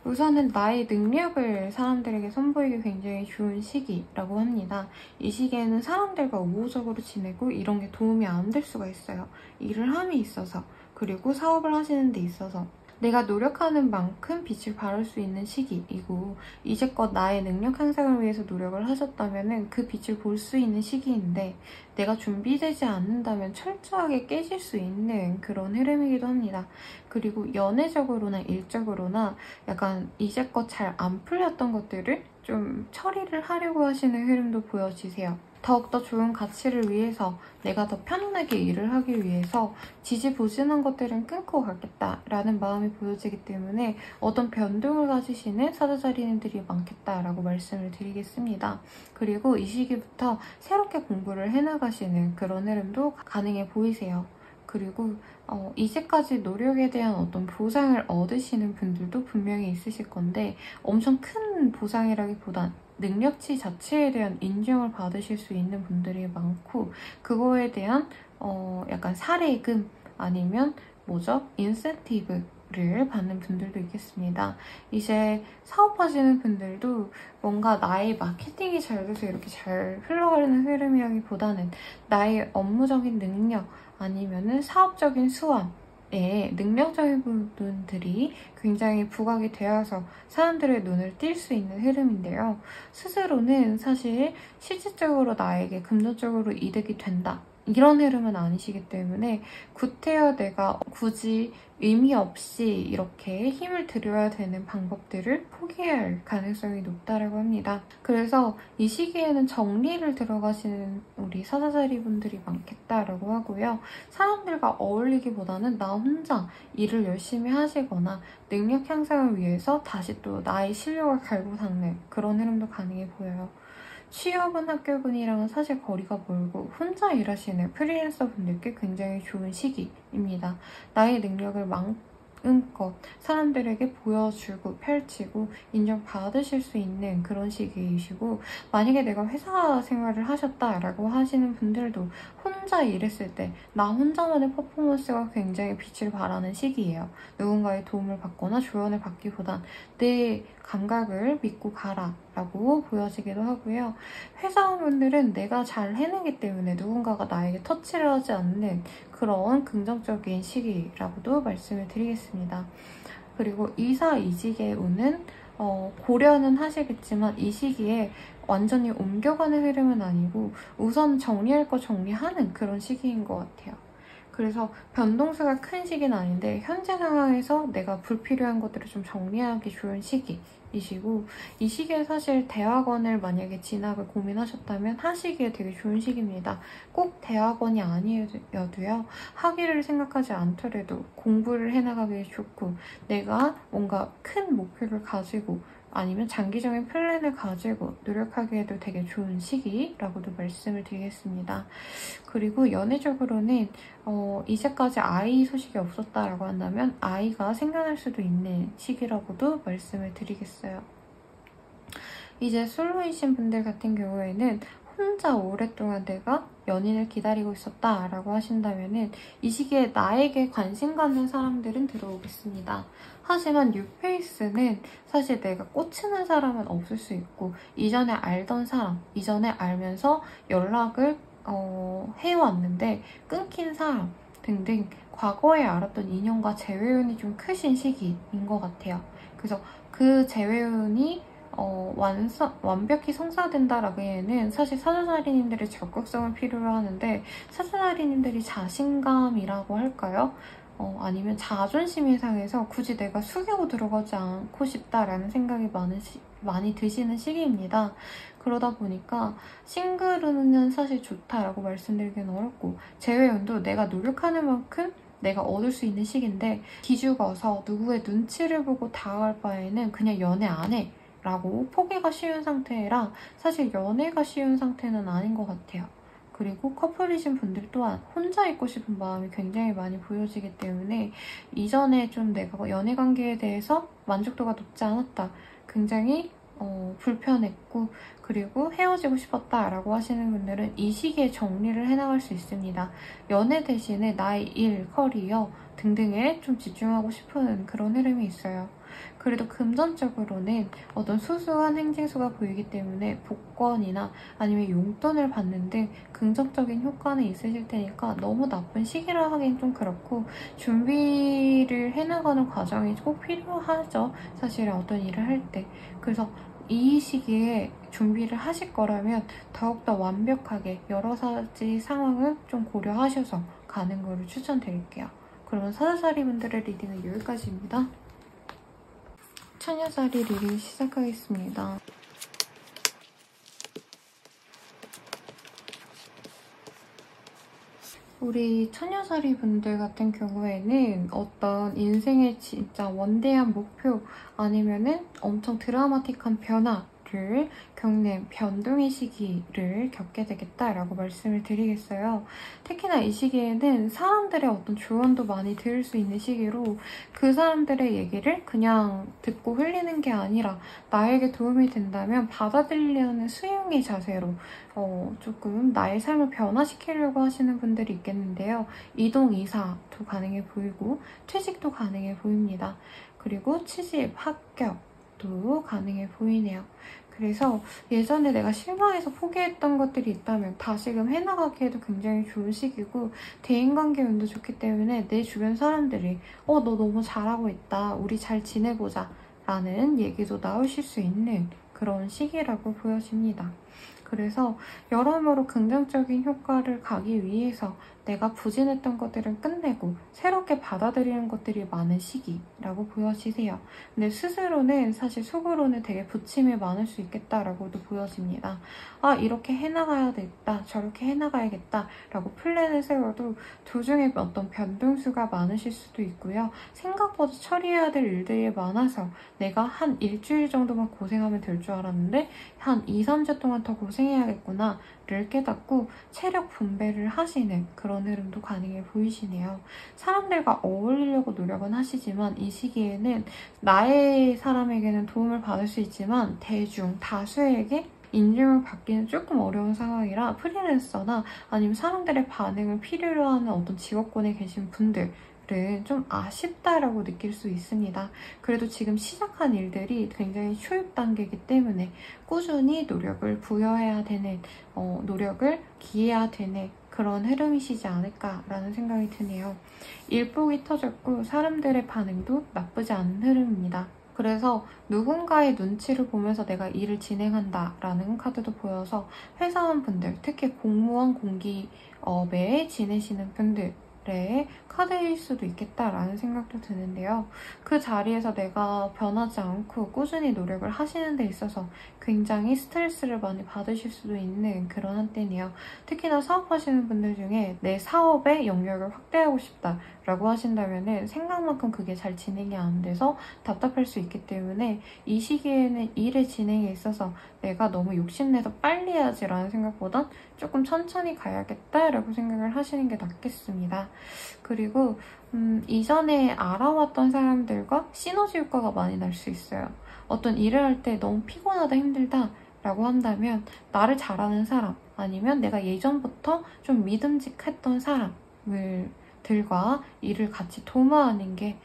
Speaker 1: 우선은 나의 능력을 사람들에게 선보이기 굉장히 좋은 시기라고 합니다. 이 시기에는 사람들과 우호적으로 지내고 이런 게 도움이 안 될 수가 있어요. 일을 함에 있어서 그리고 사업을 하시는 데 있어서 내가 노력하는 만큼 빛을 발할 수 있는 시기이고 이제껏 나의 능력 향상을 위해서 노력을 하셨다면 그 빛을 볼 수 있는 시기인데 내가 준비되지 않는다면 철저하게 깨질 수 있는 그런 흐름이기도 합니다. 그리고 연애적으로나 일적으로나 약간 이제껏 잘 안 풀렸던 것들을 좀 처리를 하려고 하시는 흐름도 보여지세요. 더욱더 좋은 가치를 위해서 내가 더 편안하게 일을 하기 위해서 지지부진한 것들은 끊고 가겠다라는 마음이 보여지기 때문에 어떤 변동을 가지시는 사자자리님들이 많겠다라고 말씀을 드리겠습니다. 그리고 이 시기부터 새롭게 공부를 해나가시는 그런 흐름도 가능해 보이세요. 그리고 이제까지 노력에 대한 어떤 보상을 얻으시는 분들도 분명히 있으실 건데 엄청 큰 보상이라기보단 능력치 자체에 대한 인정을 받으실 수 있는 분들이 많고 그거에 대한 약간 사례금 아니면 인센티브를 받는 분들도 있겠습니다. 이제 사업하시는 분들도 뭔가 나의 마케팅이 잘 돼서 이렇게 잘 흘러가는 흐름이라기보다는 나의 업무적인 능력 아니면은 사업적인 수완 능력적인 부분들이 굉장히 부각이 되어서 사람들의 눈을 띌 수 있는 흐름인데요. 스스로는 사실 실질적으로 나에게 금전적으로 이득이 된다. 이런 흐름은 아니시기 때문에 구태여 내가 굳이 의미 없이 이렇게 힘을 들여야 되는 방법들을 포기해야 할 가능성이 높다고 합니다. 그래서 이 시기에는 정리를 들어가시는 우리 사자자리 분들이 많겠다라고 하고요. 사람들과 어울리기보다는 나 혼자 일을 열심히 하시거나 능력 향상을 위해서 다시 또 나의 실력을 갈고 닦는 그런 흐름도 가능해 보여요. 취업은 학교분이랑은 사실 거리가 멀고 혼자 일하시는 프리랜서 분들께 굉장히 좋은 시기입니다. 나의 능력을 마음껏 사람들에게 보여주고 펼치고 인정받으실 수 있는 그런 시기이시고 만약에 내가 회사 생활을 하셨다라고 하시는 분들도 혼자 일했을 때 나 혼자만의 퍼포먼스가 굉장히 빛을 발하는 시기예요. 누군가의 도움을 받거나 조언을 받기보단 내 감각을 믿고 가라 라고 보여지기도 하고요. 회사원분들은 내가 잘 해내기 때문에 누군가가 나에게 터치를 하지 않는 그런 긍정적인 시기라고도 말씀을 드리겠습니다. 그리고 이사이직에 오는 고려는 하시겠지만 이 시기에 완전히 옮겨가는 흐름은 아니고 우선 정리할 거 정리하는 그런 시기인 것 같아요. 그래서 변동수가 큰 시기는 아닌데 현재 상황에서 내가 불필요한 것들을 좀 정리하기 좋은 시기이시고, 이 시기에 사실 대학원을 만약에 진학을 고민하셨다면 하시기에 되게 좋은 시기입니다. 꼭 대학원이 아니어도요. 학위를 생각하지 않더라도 공부를 해나가기 좋고, 내가 뭔가 큰 목표를 가지고 아니면 장기적인 플랜을 가지고 노력하기에도 되게 좋은 시기라고도 말씀을 드리겠습니다. 그리고 연애적으로는 이제까지 아이 소식이 없었다라고 한다면 아이가 생겨날 수도 있는 시기라고도 말씀을 드리겠어요. 이제 솔로이신 분들 같은 경우에는 혼자 오랫동안 내가 연인을 기다리고 있었다라고 하신다면은 이 시기에 나에게 관심 갖는 사람들은 들어오겠습니다. 하지만 뉴페이스는 사실 내가 꽂히는 사람은 없을 수 있고, 이전에 알던 사람, 이전에 알면서 연락을 해왔는데 끊긴 사람 등등 과거에 알았던 인연과 재회운이 좀 크신 시기인 것 같아요. 그래서 그 재회운이 완벽히 성사된다라기에는 사실 사주살인님들의 적극성을 필요로 하는데, 사주살인님들이 자신감이라고 할까요? 아니면 자존심이 상해서 굳이 내가 숙이고 들어가지 않고 싶다라는 생각이 많이 드시는 시기입니다. 그러다 보니까 싱글은 사실 좋다라고 말씀드리기는 어렵고, 재회운도 내가 노력하는 만큼 내가 얻을 수 있는 시기인데, 기죽어서 누구의 눈치를 보고 다가갈 바에는 그냥 연애 안 해 라고 포기가 쉬운 상태라 사실 연애가 쉬운 상태는 아닌 것 같아요. 그리고 커플이신 분들 또한 혼자 있고 싶은 마음이 굉장히 많이 보여지기 때문에 이전에 좀 내가 연애 관계에 대해서 만족도가 높지 않았다, 굉장히 불편했고 그리고 헤어지고 싶었다라고 하시는 분들은 이 시기에 정리를 해나갈 수 있습니다. 연애 대신에 나의 일, 커리어 등등에 좀 집중하고 싶은 그런 흐름이 있어요. 그래도 금전적으로는 어떤 소소한 행진수가 보이기 때문에 복권이나 아니면 용돈을 받는 등 긍정적인 효과는 있으실 테니까 너무 나쁜 시기라 하긴 좀 그렇고, 준비를 해나가는 과정이 꼭 필요하죠. 사실은 어떤 일을 할 때. 그래서 이 시기에 준비를 하실 거라면 더욱더 완벽하게 여러 가지 상황을 좀 고려하셔서 가는 거를 추천드릴게요. 그러면 사주살이 분들의 리딩은 여기까지입니다. 처녀살이 리딩 시작하겠습니다. 우리 처녀살이 분들 같은 경우에는 어떤 인생의 진짜 원대한 목표 아니면은 엄청 드라마틱한 변화를 겪는 변동의 시기를 겪게 되겠다라고 말씀을 드리겠어요. 특히나 이 시기에는 사람들의 어떤 조언도 많이 들을 수 있는 시기로, 그 사람들의 얘기를 그냥 듣고 흘리는 게 아니라 나에게 도움이 된다면 받아들이려는 수용의 자세로 조금 나의 삶을 변화시키려고 하시는 분들이 있겠는데요. 이동, 이사도 가능해 보이고 퇴직도 가능해 보입니다. 그리고 취직, 합격도 가능해 보이네요. 그래서 예전에 내가 실망해서 포기했던 것들이 있다면 다시금 해나가기에도 굉장히 좋은 시기고, 대인관계 운도 좋기 때문에 내 주변 사람들이 너 너무 잘하고 있다, 우리 잘 지내보자 라는 얘기도 나오실 수 있는 그런 시기라고 보여집니다. 그래서 여러모로 긍정적인 효과를 가기 위해서 내가 부진했던 것들을 끝내고 새롭게 받아들이는 것들이 많은 시기라고 보여지세요. 근데 스스로는 사실 속으로는 되게 부침이 많을 수 있겠다라고도 보여집니다. 이렇게 해나가야겠다, 저렇게 해나가야겠다 라고 플랜을 세워도 도중에 어떤 변동수가 많으실 수도 있고요. 생각보다 처리해야 될 일들이 많아서 내가 한 일주일 정도만 고생하면 될 줄 알았는데 한 2, 3주 동안 더 고생해야겠구나 를 깨닫고 체력 분배를 하시는 그런 흐름도 가능해 보이시네요. 사람들과 어울리려고 노력은 하시지만 이 시기에는 나의 사람에게는 도움을 받을 수 있지만 대중, 다수에게 인정을 받기는 조금 어려운 상황이라 프리랜서나 아니면 사람들의 반응을 필요로 하는 어떤 직업군에 계신 분들 좀 아쉽다라고 느낄 수 있습니다. 그래도 지금 시작한 일들이 굉장히 초입 단계이기 때문에 꾸준히 노력을 부여해야 되는, 노력을 기해야 되는 그런 흐름이시지 않을까라는 생각이 드네요. 일복이 터졌고 사람들의 반응도 나쁘지 않은 흐름입니다. 그래서 누군가의 눈치를 보면서 내가 일을 진행한다라는 카드도 보여서 회사원분들, 특히 공무원 공기업에 지내시는 분들의 카드일 수도 있겠다라는 생각도 드는데요. 그 자리에서 내가 변하지 않고 꾸준히 노력을 하시는 데 있어서 굉장히 스트레스를 많이 받으실 수도 있는 그런 한때네요. 특히나 사업하시는 분들 중에 내 사업의 영역을 확대하고 싶다라고 하신다면 생각만큼 그게 잘 진행이 안 돼서 답답할 수 있기 때문에 이 시기에는 일의 진행에 있어서 내가 너무 욕심내서 빨리 해야지라는 생각보단 조금 천천히 가야겠다라고 생각을 하시는 게 낫겠습니다. 그리고 이전에 알아왔던 사람들과 시너지 효과가 많이 날 수 있어요. 어떤 일을 할 때 너무 피곤하다 힘들다 라고 한다면 나를 잘 아는 사람 아니면 내가 예전부터 좀 믿음직했던 사람들과 일을 같이 도모하는 게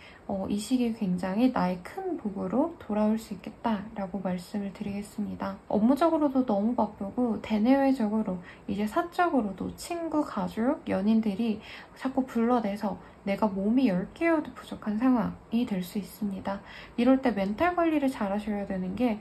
Speaker 1: 이 시기에 굉장히 나의 큰 복으로 돌아올 수 있겠다라고 말씀을 드리겠습니다. 업무적으로도 너무 바쁘고 대내외적으로 이제 사적으로도 친구, 가족, 연인들이 자꾸 불러내서 내가 몸이 10개여도 부족한 상황이 될 수 있습니다. 이럴 때 멘탈 관리를 잘 하셔야 되는 게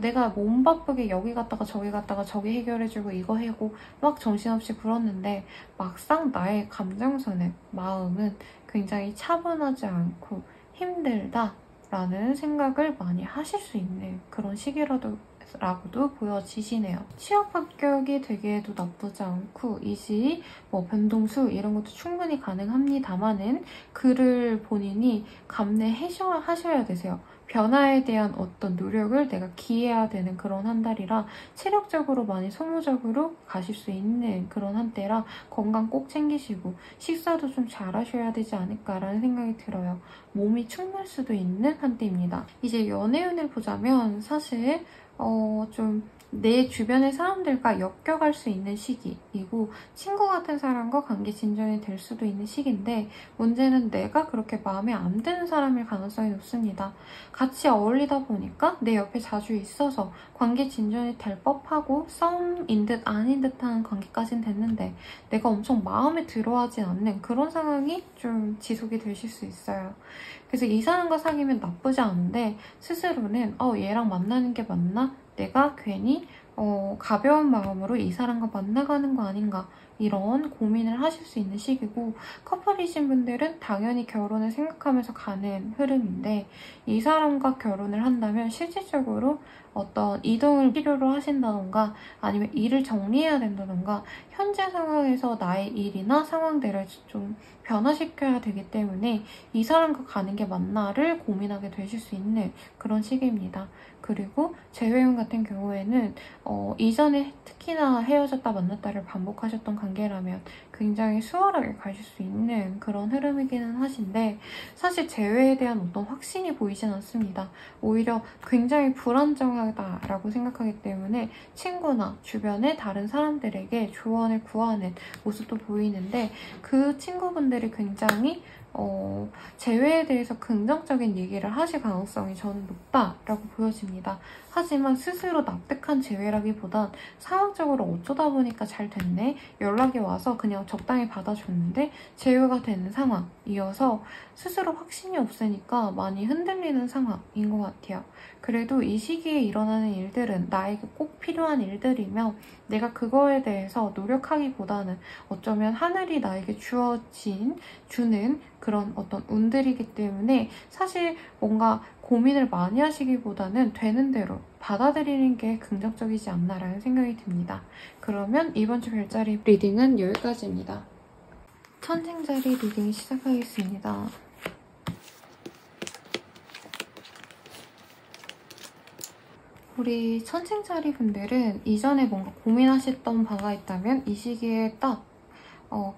Speaker 1: 내가 몸 바쁘게 여기 갔다가 저기 해결해주고 이거 하고 막 정신없이 굴었는데 막상 나의 감정선은 마음은 굉장히 차분하지 않고 힘들다라는 생각을 많이 하실 수 있는 그런 시기라고도 보여지시네요. 취업 합격이 되기에도 나쁘지 않고 이직, 변동수 이런 것도 충분히 가능합니다만은 그를 본인이 감내하셔야 되세요. 변화에 대한 어떤 노력을 내가 기해야 되는 그런 한 달이라 체력적으로 많이 소모적으로 가실 수 있는 그런 한때라 건강 꼭 챙기시고 식사도 좀 잘하셔야 되지 않을까라는 생각이 들어요. 몸이 축날 수도 있는 한때입니다. 이제 연애운을 보자면 사실 좀 내 주변의 사람들과 엮여갈 수 있는 시기이고 친구 같은 사람과 관계 진전이 될 수도 있는 시기인데 문제는 내가 그렇게 마음에 안 드는 사람일 가능성이 높습니다. 같이 어울리다 보니까 내 옆에 자주 있어서 관계 진전이 될 법하고 썸인 듯 아닌 듯한 관계까지는 됐는데 내가 엄청 마음에 들어하지 않는 그런 상황이 좀 지속이 되실 수 있어요. 그래서 이 사람과 사귀면 나쁘지 않은데 스스로는 얘랑 만나는 게 맞나? 내가 괜히 가벼운 마음으로 이 사람과 만나가는 거 아닌가 이런 고민을 하실 수 있는 시기고 커플이신 분들은 당연히 결혼을 생각하면서 가는 흐름인데 이 사람과 결혼을 한다면 실질적으로 어떤 이동을 필요로 하신다던가 아니면 일을 정리해야 된다던가 현재 상황에서 나의 일이나 상황들을 좀 변화시켜야 되기 때문에 이 사람과 가는 게 맞나를 고민하게 되실 수 있는 그런 시기입니다. 그리고 재회운 같은 경우에는 이전에 특히나 헤어졌다 만났다를 반복하셨던 관계라면 굉장히 수월하게 가실 수 있는 그런 흐름이기는 하신데 사실 재회에 대한 어떤 확신이 보이진 않습니다. 오히려 굉장히 불안정하다라고 생각하기 때문에 친구나 주변의 다른 사람들에게 조언을 구하는 모습도 보이는데 그 친구분들이 굉장히 재회에 대해서 긍정적인 얘기를 하실 가능성이 저는 높다라고 보여집니다. 하지만 스스로 납득한 재회라기보단 상황적으로 어쩌다 보니까 잘 됐네. 연락이 와서 그냥 적당히 받아줬는데 재회가 되는 상황이어서 스스로 확신이 없으니까 많이 흔들리는 상황인 것 같아요. 그래도 이 시기에 일어나는 일들은 나에게 꼭 필요한 일들이며 내가 그거에 대해서 노력하기보다는 어쩌면 하늘이 나에게 주는 그런 어떤 운들이기 때문에 사실 뭔가 고민을 많이 하시기보다는 되는 대로 받아들이는 게 긍정적이지 않나라는 생각이 듭니다. 그러면 이번 주 별자리 리딩은 여기까지입니다. 천생자리 리딩 시작하겠습니다. 우리 천생자리 분들은 이전에 뭔가 고민하셨던 바가 있다면 이 시기에 딱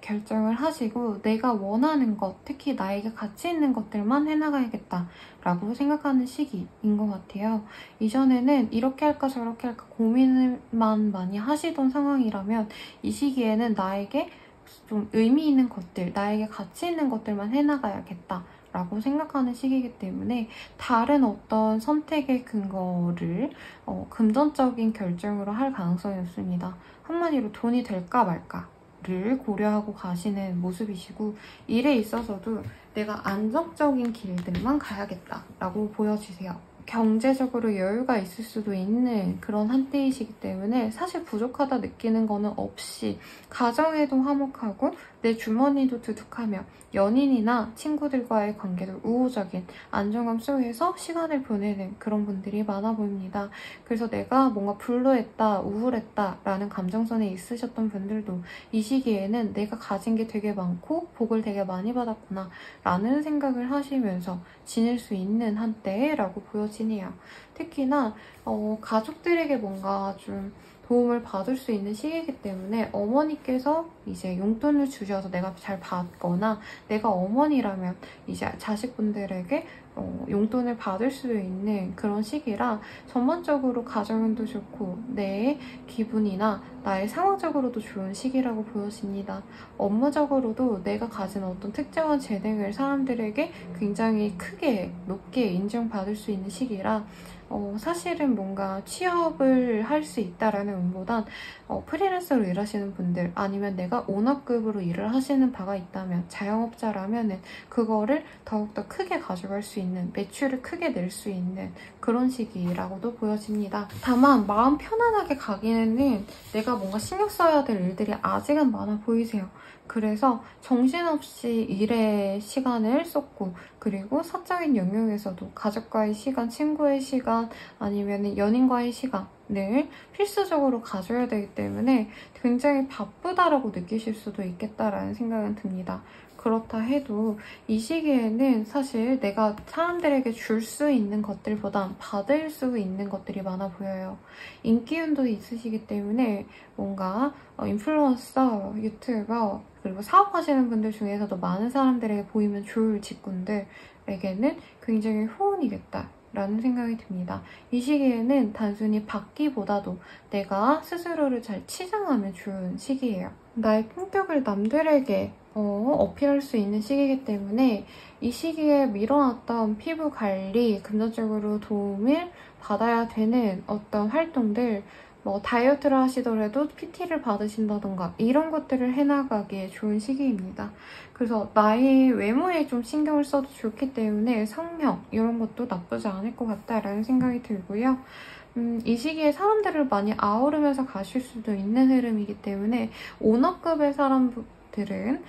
Speaker 1: 결정을 하시고 내가 원하는 것, 특히 나에게 가치 있는 것들만 해나가야겠다라고 생각하는 시기인 것 같아요. 이전에는 이렇게 할까 저렇게 할까 고민을만 많이 하시던 상황이라면 이 시기에는 나에게 좀 의미 있는 것들, 나에게 가치 있는 것들만 해나가야겠다 라고 생각하는 시기이기 때문에 다른 어떤 선택의 근거를 금전적인 결정으로 할 가능성이 없습니다. 한마디로 돈이 될까 말까 를 고려하고 가시는 모습이시고, 일에 있어서도 내가 안정적인 길들만 가야겠다라고 보여지세요. 경제적으로 여유가 있을 수도 있는 그런 한때이시기 때문에 사실 부족하다 느끼는 거는 없이 가정에도 화목하고 내 주머니도 두둑하며 연인이나 친구들과의 관계도 우호적인 안정감 속에서 시간을 보내는 그런 분들이 많아 보입니다. 그래서 내가 뭔가 불루했다, 우울했다 라는 감정선에 있으셨던 분들도 이 시기에는 내가 가진 게 되게 많고 복을 되게 많이 받았구나 라는 생각을 하시면서 지낼 수 있는 한때라고 보여지네요. 특히나 가족들에게 뭔가 좀 도움을 받을 수 있는 시기이기 때문에 어머니께서 이제 용돈을 주셔서 내가 잘 받거나, 내가 어머니라면 이제 자식분들에게 용돈을 받을 수 있는 그런 시기라 전반적으로 가정운도 좋고 내 기분이나 나의 상황적으로도 좋은 시기라고 보여집니다. 업무적으로도 내가 가진 어떤 특정한 재능을 사람들에게 굉장히 크게 높게 인정받을 수 있는 시기라 사실은 뭔가 취업을 할 수 있다라는 의미보단 프리랜서로 일하시는 분들, 아니면 내가 오너급으로 일을 하시는 바가 있다면, 자영업자라면은 그거를 더욱더 크게 가져갈 수 있는, 매출을 크게 낼 수 있는 그런 시기라고도 보여집니다. 다만 마음 편안하게 가기에는 내가 뭔가 신경 써야 될 일들이 아직은 많아 보이세요. 그래서 정신없이 일에 시간을 쏟고, 그리고 사적인 영역에서도 가족과의 시간, 친구의 시간, 아니면 연인과의 시간을 필수적으로 가져야 되기 때문에 굉장히 바쁘다라고 느끼실 수도 있겠다라는 생각은 듭니다. 그렇다 해도 이 시기에는 사실 내가 사람들에게 줄 수 있는 것들보단 받을 수 있는 것들이 많아 보여요. 인기운도 있으시기 때문에 뭔가 인플루언서, 유튜버, 그리고 사업하시는 분들 중에서도 많은 사람들에게 보이면 좋을 직군들에게는 굉장히 호응이겠다 라는 생각이 듭니다. 이 시기에는 단순히 받기보다도 내가 스스로를 잘 치장하면 좋은 시기예요. 나의 품격을 남들에게 어필할 수 있는 시기이기 때문에 이 시기에 미뤄놨던 피부 관리, 금전적으로 도움을 받아야 되는 어떤 활동들, 다이어트를 하시더라도 PT를 받으신다던가 이런 것들을 해나가기에 좋은 시기입니다. 그래서 나의 외모에 좀 신경을 써도 좋기 때문에 성형 이런 것도 나쁘지 않을 것 같다라는 생각이 들고요. 이 시기에 사람들을 많이 아우르면서 가실 수도 있는 흐름이기 때문에 오너급의 사람들은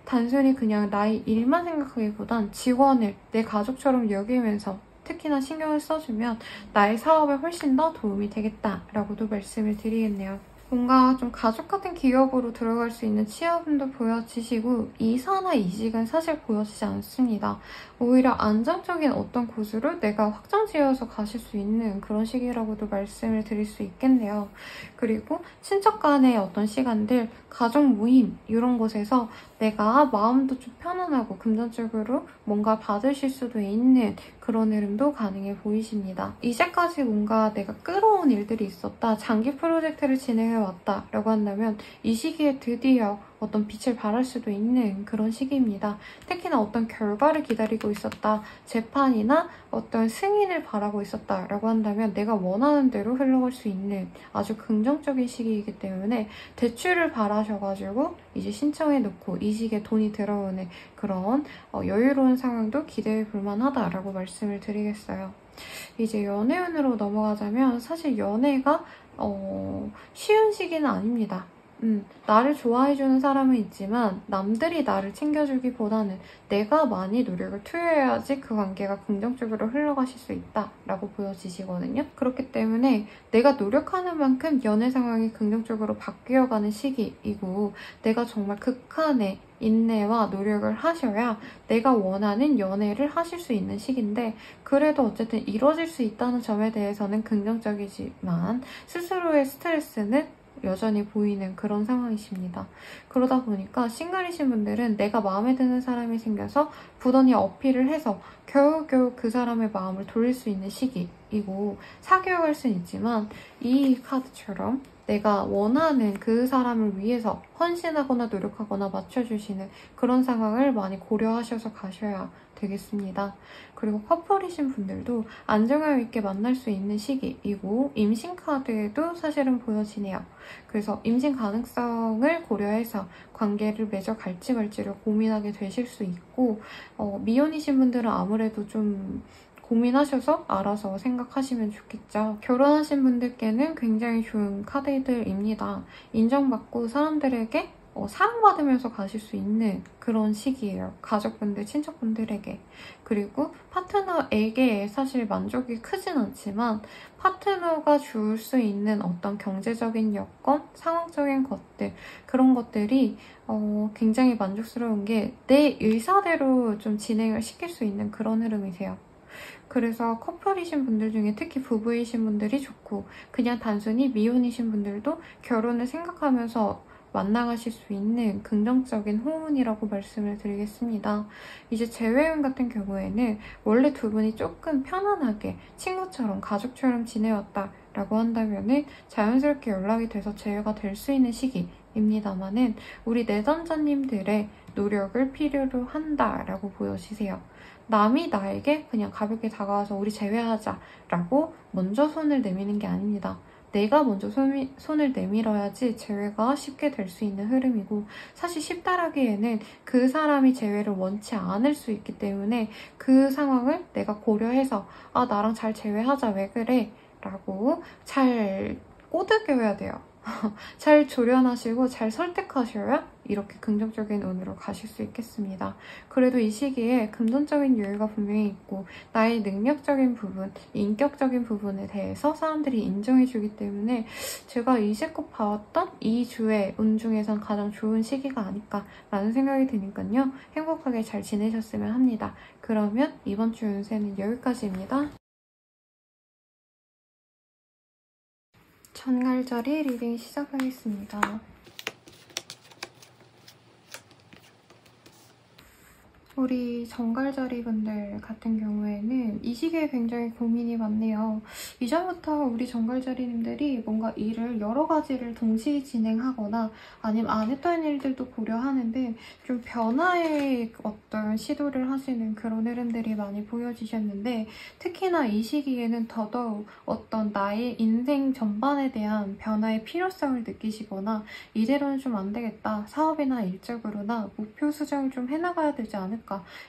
Speaker 1: 단순히 그냥 나의 일만 생각하기보단 직원을 내 가족처럼 여기면서 특히나 신경을 써주면 나의 사업에 훨씬 더 도움이 되겠다라고도 말씀을 드리겠네요. 뭔가 좀 가족 같은 기업으로 들어갈 수 있는 취업운도 보여지시고, 이사나 이직은 사실 보여지지 않습니다. 오히려 안정적인 어떤 곳으로 내가 확정지어서 가실 수 있는 그런 시기라고도 말씀을 드릴 수 있겠네요. 그리고 친척 간의 어떤 시간들, 가족 모임 이런 곳에서 내가 마음도 좀 편안하고 금전적으로 뭔가 받으실 수도 있는 그런 흐름도 가능해 보이십니다. 이제까지 뭔가 내가 끌어온 일들이 있었다, 장기 프로젝트를 진행해왔다 라고 한다면 이 시기에 드디어 어떤 빛을 발할 수도 있는 그런 시기입니다. 특히나 어떤 결과를 기다리고 있었다, 재판이나 어떤 승인을 바라고 있었다 라고 한다면 내가 원하는 대로 흘러갈 수 있는 아주 긍정적인 시기이기 때문에 대출을 바라셔가지고 이제 신청해 놓고 이 시기에 돈이 들어오는 그런 여유로운 상황도 기대해 볼 만하다라고 말씀을 드리겠어요. 이제 연애운으로 넘어가자면 사실 연애가 쉬운 시기는 아닙니다. 나를 좋아해주는 사람은 있지만 남들이 나를 챙겨주기보다는 내가 많이 노력을 투여해야지 그 관계가 긍정적으로 흘러가실 수 있다라고 보여지시거든요. 그렇기 때문에 내가 노력하는 만큼 연애 상황이 긍정적으로 바뀌어가는 시기이고, 내가 정말 극한의 인내와 노력을 하셔야 내가 원하는 연애를 하실 수 있는 시기인데, 그래도 어쨌든 이루어질 수 있다는 점에 대해서는 긍정적이지만 스스로의 스트레스는 여전히 보이는 그런 상황이십니다. 그러다 보니까 싱글이신 분들은 내가 마음에 드는 사람이 생겨서 부단히 어필을 해서 겨우겨우 그 사람의 마음을 돌릴 수 있는 시기이고, 사귀어갈 수는 있지만 이 카드처럼 내가 원하는 그 사람을 위해서 헌신하거나 노력하거나 맞춰주시는 그런 상황을 많이 고려하셔서 가셔야 되겠습니다. 그리고 커플이신 분들도 안정감 있게 만날 수 있는 시기이고 임신 카드에도 사실은 보여지네요. 그래서 임신 가능성을 고려해서 관계를 맺어갈지 말지를 고민하게 되실 수 있고 미혼이신 분들은 아무래도 좀 고민하셔서 알아서 생각하시면 좋겠죠. 결혼하신 분들께는 굉장히 좋은 카드들입니다. 인정받고 사람들에게 사랑받으면서 가실 수 있는 그런 시기예요. 가족분들, 친척분들에게. 그리고 파트너에게 사실 만족이 크진 않지만 파트너가 줄 수 있는 어떤 경제적인 여건, 상황적인 것들, 그런 것들이 굉장히 만족스러운 게 내 의사대로 좀 진행을 시킬 수 있는 그런 흐름이세요. 그래서 커플이신 분들 중에 특히 부부이신 분들이 좋고 그냥 단순히 미혼이신 분들도 결혼을 생각하면서 만나가실 수 있는 긍정적인 호운이라고 말씀을 드리겠습니다. 이제 재회운 같은 경우에는 원래 두 분이 조금 편안하게 친구처럼 가족처럼 지내왔다라고 한다면은 자연스럽게 연락이 돼서 재회가 될 수 있는 시기입니다만은 우리 내담자님들의 노력을 필요로 한다라고 보여지세요. 남이 나에게 그냥 가볍게 다가와서 우리 재회하자라고 먼저 손을 내미는 게 아닙니다. 내가 먼저 손을 내밀어야지 재회가 쉽게 될 수 있는 흐름이고 사실 쉽다라기에는 그 사람이 재회를 원치 않을 수 있기 때문에 그 상황을 내가 고려해서 나랑 잘 재회하자 왜 그래? 라고 잘 꼬드겨야 돼요. 잘 조련하시고 잘 설득하셔야 이렇게 긍정적인 운으로 가실 수 있겠습니다. 그래도 이 시기에 금전적인 여유가 분명히 있고 나의 능력적인 부분, 인격적인 부분에 대해서 사람들이 인정해주기 때문에 제가 이제껏 봐왔던 이 주의 운 중에선 가장 좋은 시기가 아닐까라는 생각이 드니까요. 행복하게 잘 지내셨으면 합니다. 그러면 이번 주 운세는 여기까지입니다. 전갈절이 리딩 시작하겠습니다. 우리 정갈자리 분들 같은 경우에는 이 시기에 굉장히 고민이 많네요. 이전부터 우리 정갈자리님들이 뭔가 일을 여러 가지를 동시에 진행하거나 아니면 안 했던 일들도 고려하는데 좀 변화의 어떤 시도를 하시는 그런 흐름들이 많이 보여지셨는데 특히나 이 시기에는 더더욱 어떤 나의 인생 전반에 대한 변화의 필요성을 느끼시거나 이대로는 좀 안 되겠다. 사업이나 일적으로나 목표 수정을 좀 해나가야 되지 않을까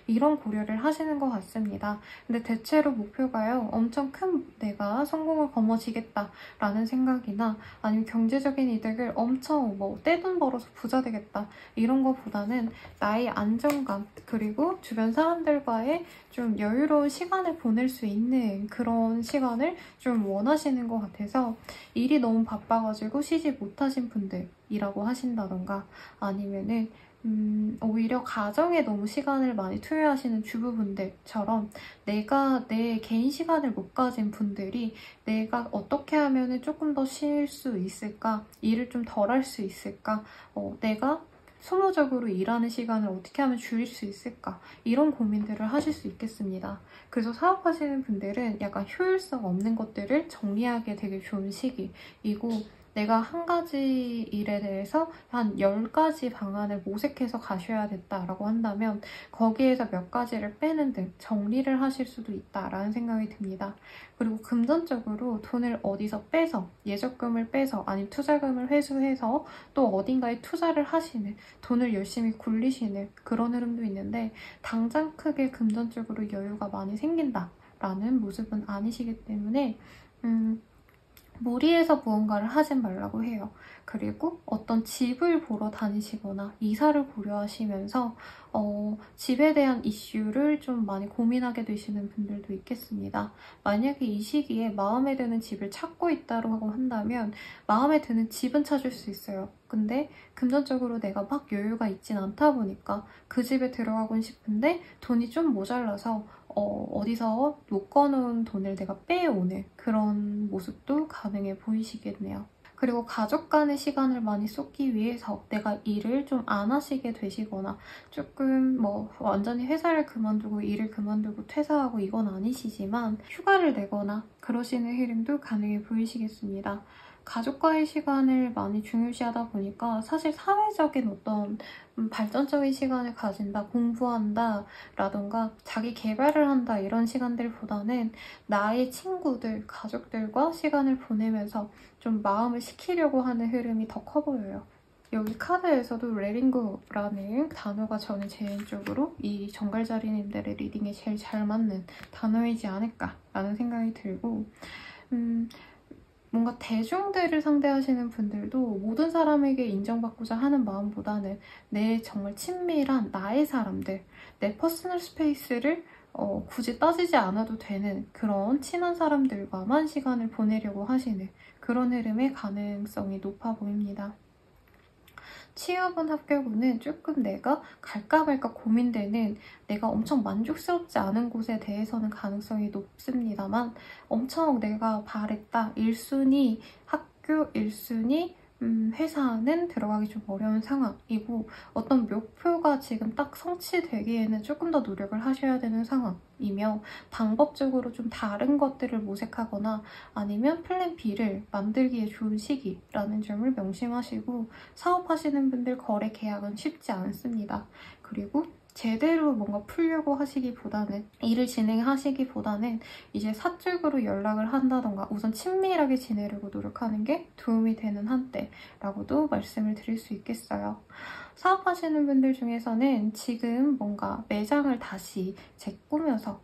Speaker 1: 이런 고려를 하시는 것 같습니다. 근데 대체로 목표가요. 엄청 큰 내가 성공을 거머쥐겠다 라는 생각이나 아니면 경제적인 이득을 엄청 떼돈 벌어서 부자 되겠다 이런 것보다는 나의 안정감 그리고 주변 사람들과의 좀 여유로운 시간을 보낼 수 있는 그런 시간을 좀 원하시는 것 같아서 일이 너무 바빠가지고 쉬지 못하신 분들이라고 하신다던가 아니면은 오히려 가정에 너무 시간을 많이 투여하시는 주부분들처럼 내가 내 개인 시간을 못 가진 분들이 내가 어떻게 하면 조금 더 쉴 수 있을까? 일을 좀 덜 할 수 있을까? 내가 소모적으로 일하는 시간을 어떻게 하면 줄일 수 있을까? 이런 고민들을 하실 수 있겠습니다. 그래서 사업하시는 분들은 약간 효율성 없는 것들을 정리하기에 되게 좋은 시기이고 내가 한 가지 일에 대해서 한 10가지 방안을 모색해서 가셔야 됐다라고 한다면 거기에서 몇 가지를 빼는 등 정리를 하실 수도 있다라는 생각이 듭니다. 그리고 금전적으로 돈을 어디서 빼서 예적금을 빼서 아니면 투자금을 회수해서 또 어딘가에 투자를 하시는 돈을 열심히 굴리시는 그런 흐름도 있는데 당장 크게 금전적으로 여유가 많이 생긴다라는 모습은 아니시기 때문에 무리해서 무언가를 하진 말라고 해요. 그리고 어떤 집을 보러 다니시거나 이사를 고려하시면서 집에 대한 이슈를 좀 많이 고민하게 되시는 분들도 있겠습니다. 만약에 이 시기에 마음에 드는 집을 찾고 있다고 한다면 마음에 드는 집은 찾을 수 있어요. 근데 금전적으로 내가 막 여유가 있진 않다 보니까 그 집에 들어가곤 싶은데 돈이 좀 모자라서 어디서 묶어놓은 돈을 내가 빼오는 그런 모습도 가능해 보이시겠네요. 그리고 가족 간의 시간을 많이 쏟기 위해서 내가 일을 좀 안 하시게 되시거나 조금 완전히 회사를 그만두고 일을 그만두고 퇴사하고 이건 아니시지만 휴가를 내거나 그러시는 흐름도 가능해 보이시겠습니다. 가족과의 시간을 많이 중요시하다 보니까 사실 사회적인 어떤 발전적인 시간을 가진다, 공부한다 라던가 자기 개발을 한다 이런 시간들보다는 나의 친구들, 가족들과 시간을 보내면서 좀 마음을 식히려고 하는 흐름이 더 커 보여요. 여기 카드에서도 레린고라는 단어가 저는 개인적으로 이 정갈자리님들의 리딩에 제일 잘 맞는 단어이지 않을까라는 생각이 들고 뭔가 대중들을 상대하시는 분들도 모든 사람에게 인정받고자 하는 마음보다는 내 정말 친밀한 나의 사람들, 내 퍼스널 스페이스를 굳이 따지지 않아도 되는 그런 친한 사람들과만 시간을 보내려고 하시는 그런 흐름의 가능성이 높아 보입니다. 취업은 합격 후는 조금 내가 갈까 말까 고민되는 내가 엄청 만족스럽지 않은 곳에 대해서는 가능성이 높습니다만 엄청 내가 바랬다 1순위 학교 1순위 회사는 들어가기 좀 어려운 상황이고 어떤 목표가 지금 딱 성취되기에는 조금 더 노력을 하셔야 되는 상황이며 방법적으로 좀 다른 것들을 모색하거나 아니면 플랜 B를 만들기에 좋은 시기라는 점을 명심하시고 사업하시는 분들 거래 계약은 쉽지 않습니다. 그리고 제대로 뭔가 풀려고 하시기보다는 일을 진행하시기보다는 이제 사적으로 연락을 한다던가 우선 친밀하게 지내려고 노력하는 게 도움이 되는 한때라고도 말씀을 드릴 수 있겠어요. 사업하시는 분들 중에서는 지금 뭔가 매장을 다시 재꾸며서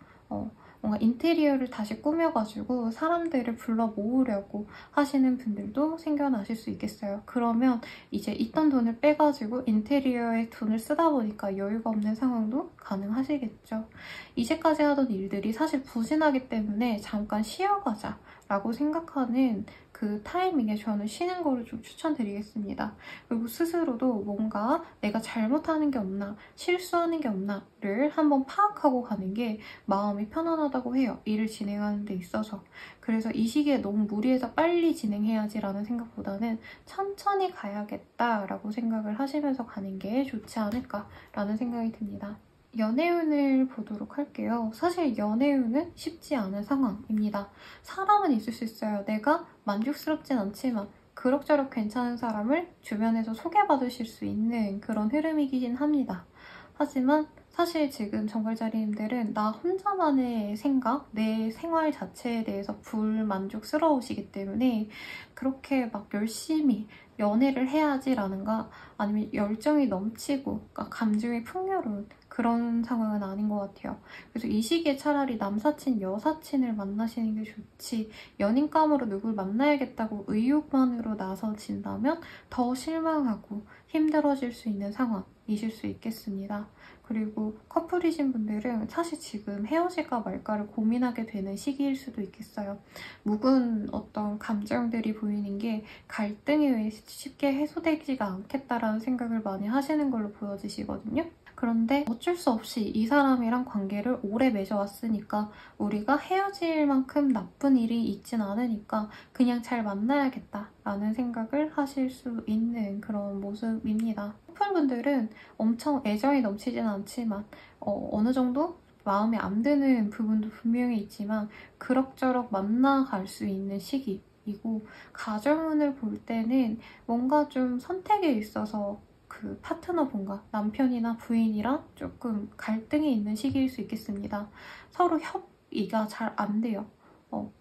Speaker 1: 뭔가 인테리어를 다시 꾸며가지고 사람들을 불러 모으려고 하시는 분들도 생겨나실 수 있겠어요. 그러면 이제 있던 돈을 빼가지고 인테리어에 돈을 쓰다 보니까 여유가 없는 상황도 가능하시겠죠. 이제까지 하던 일들이 사실 부진하기 때문에 잠깐 쉬어가자 라고 생각하는 그 타이밍에 저는 쉬는 거를 좀 추천드리겠습니다. 그리고 스스로도 뭔가 내가 잘못하는 게 없나, 실수하는 게 없나를 한번 파악하고 가는 게 마음이 편안하다고 해요. 일을 진행하는 데 있어서. 그래서 이 시기에 너무 무리해서 빨리 진행해야지라는 생각보다는 천천히 가야겠다라고 생각을 하시면서 가는 게 좋지 않을까라는 생각이 듭니다. 연애운을 보도록 할게요. 사실 연애운은 쉽지 않은 상황입니다. 사람은 있을 수 있어요. 내가 만족스럽진 않지만 그럭저럭 괜찮은 사람을 주변에서 소개받으실 수 있는 그런 흐름이긴 합니다. 하지만 사실 지금 정갈자리님들은 나 혼자만의 생각, 내 생활 자체에 대해서 불만족스러우시기 때문에 그렇게 막 열심히 연애를 해야지라는가 아니면 열정이 넘치고 감정이 풍요로운 그런 상황은 아닌 것 같아요. 그래서 이 시기에 차라리 남사친, 여사친을 만나시는 게 좋지 연인감으로 누굴 만나야겠다고 의욕만으로 나서진다면 더 실망하고 힘들어질 수 있는 상황이실 수 있겠습니다. 그리고 커플이신 분들은 사실 지금 헤어질까 말까를 고민하게 되는 시기일 수도 있겠어요. 묵은 어떤 감정들이 보이는 게 갈등에 의해 쉽게 해소되지가 않겠다라는 생각을 많이 하시는 걸로 보여지시거든요. 그런데 어쩔 수 없이 이 사람이랑 관계를 오래 맺어왔으니까 우리가 헤어질 만큼 나쁜 일이 있진 않으니까 그냥 잘 만나야겠다라는 생각을 하실 수 있는 그런 모습입니다. 커플분들은 엄청 애정이 넘치진 않지만 어느 정도 마음에 안 드는 부분도 분명히 있지만 그럭저럭 만나갈 수 있는 시기이고 가정운을 볼 때는 뭔가 좀 선택에 있어서 그 파트너분과 남편이나 부인이랑 조금 갈등이 있는 시기일 수 있겠습니다. 서로 협의가 잘 안 돼요.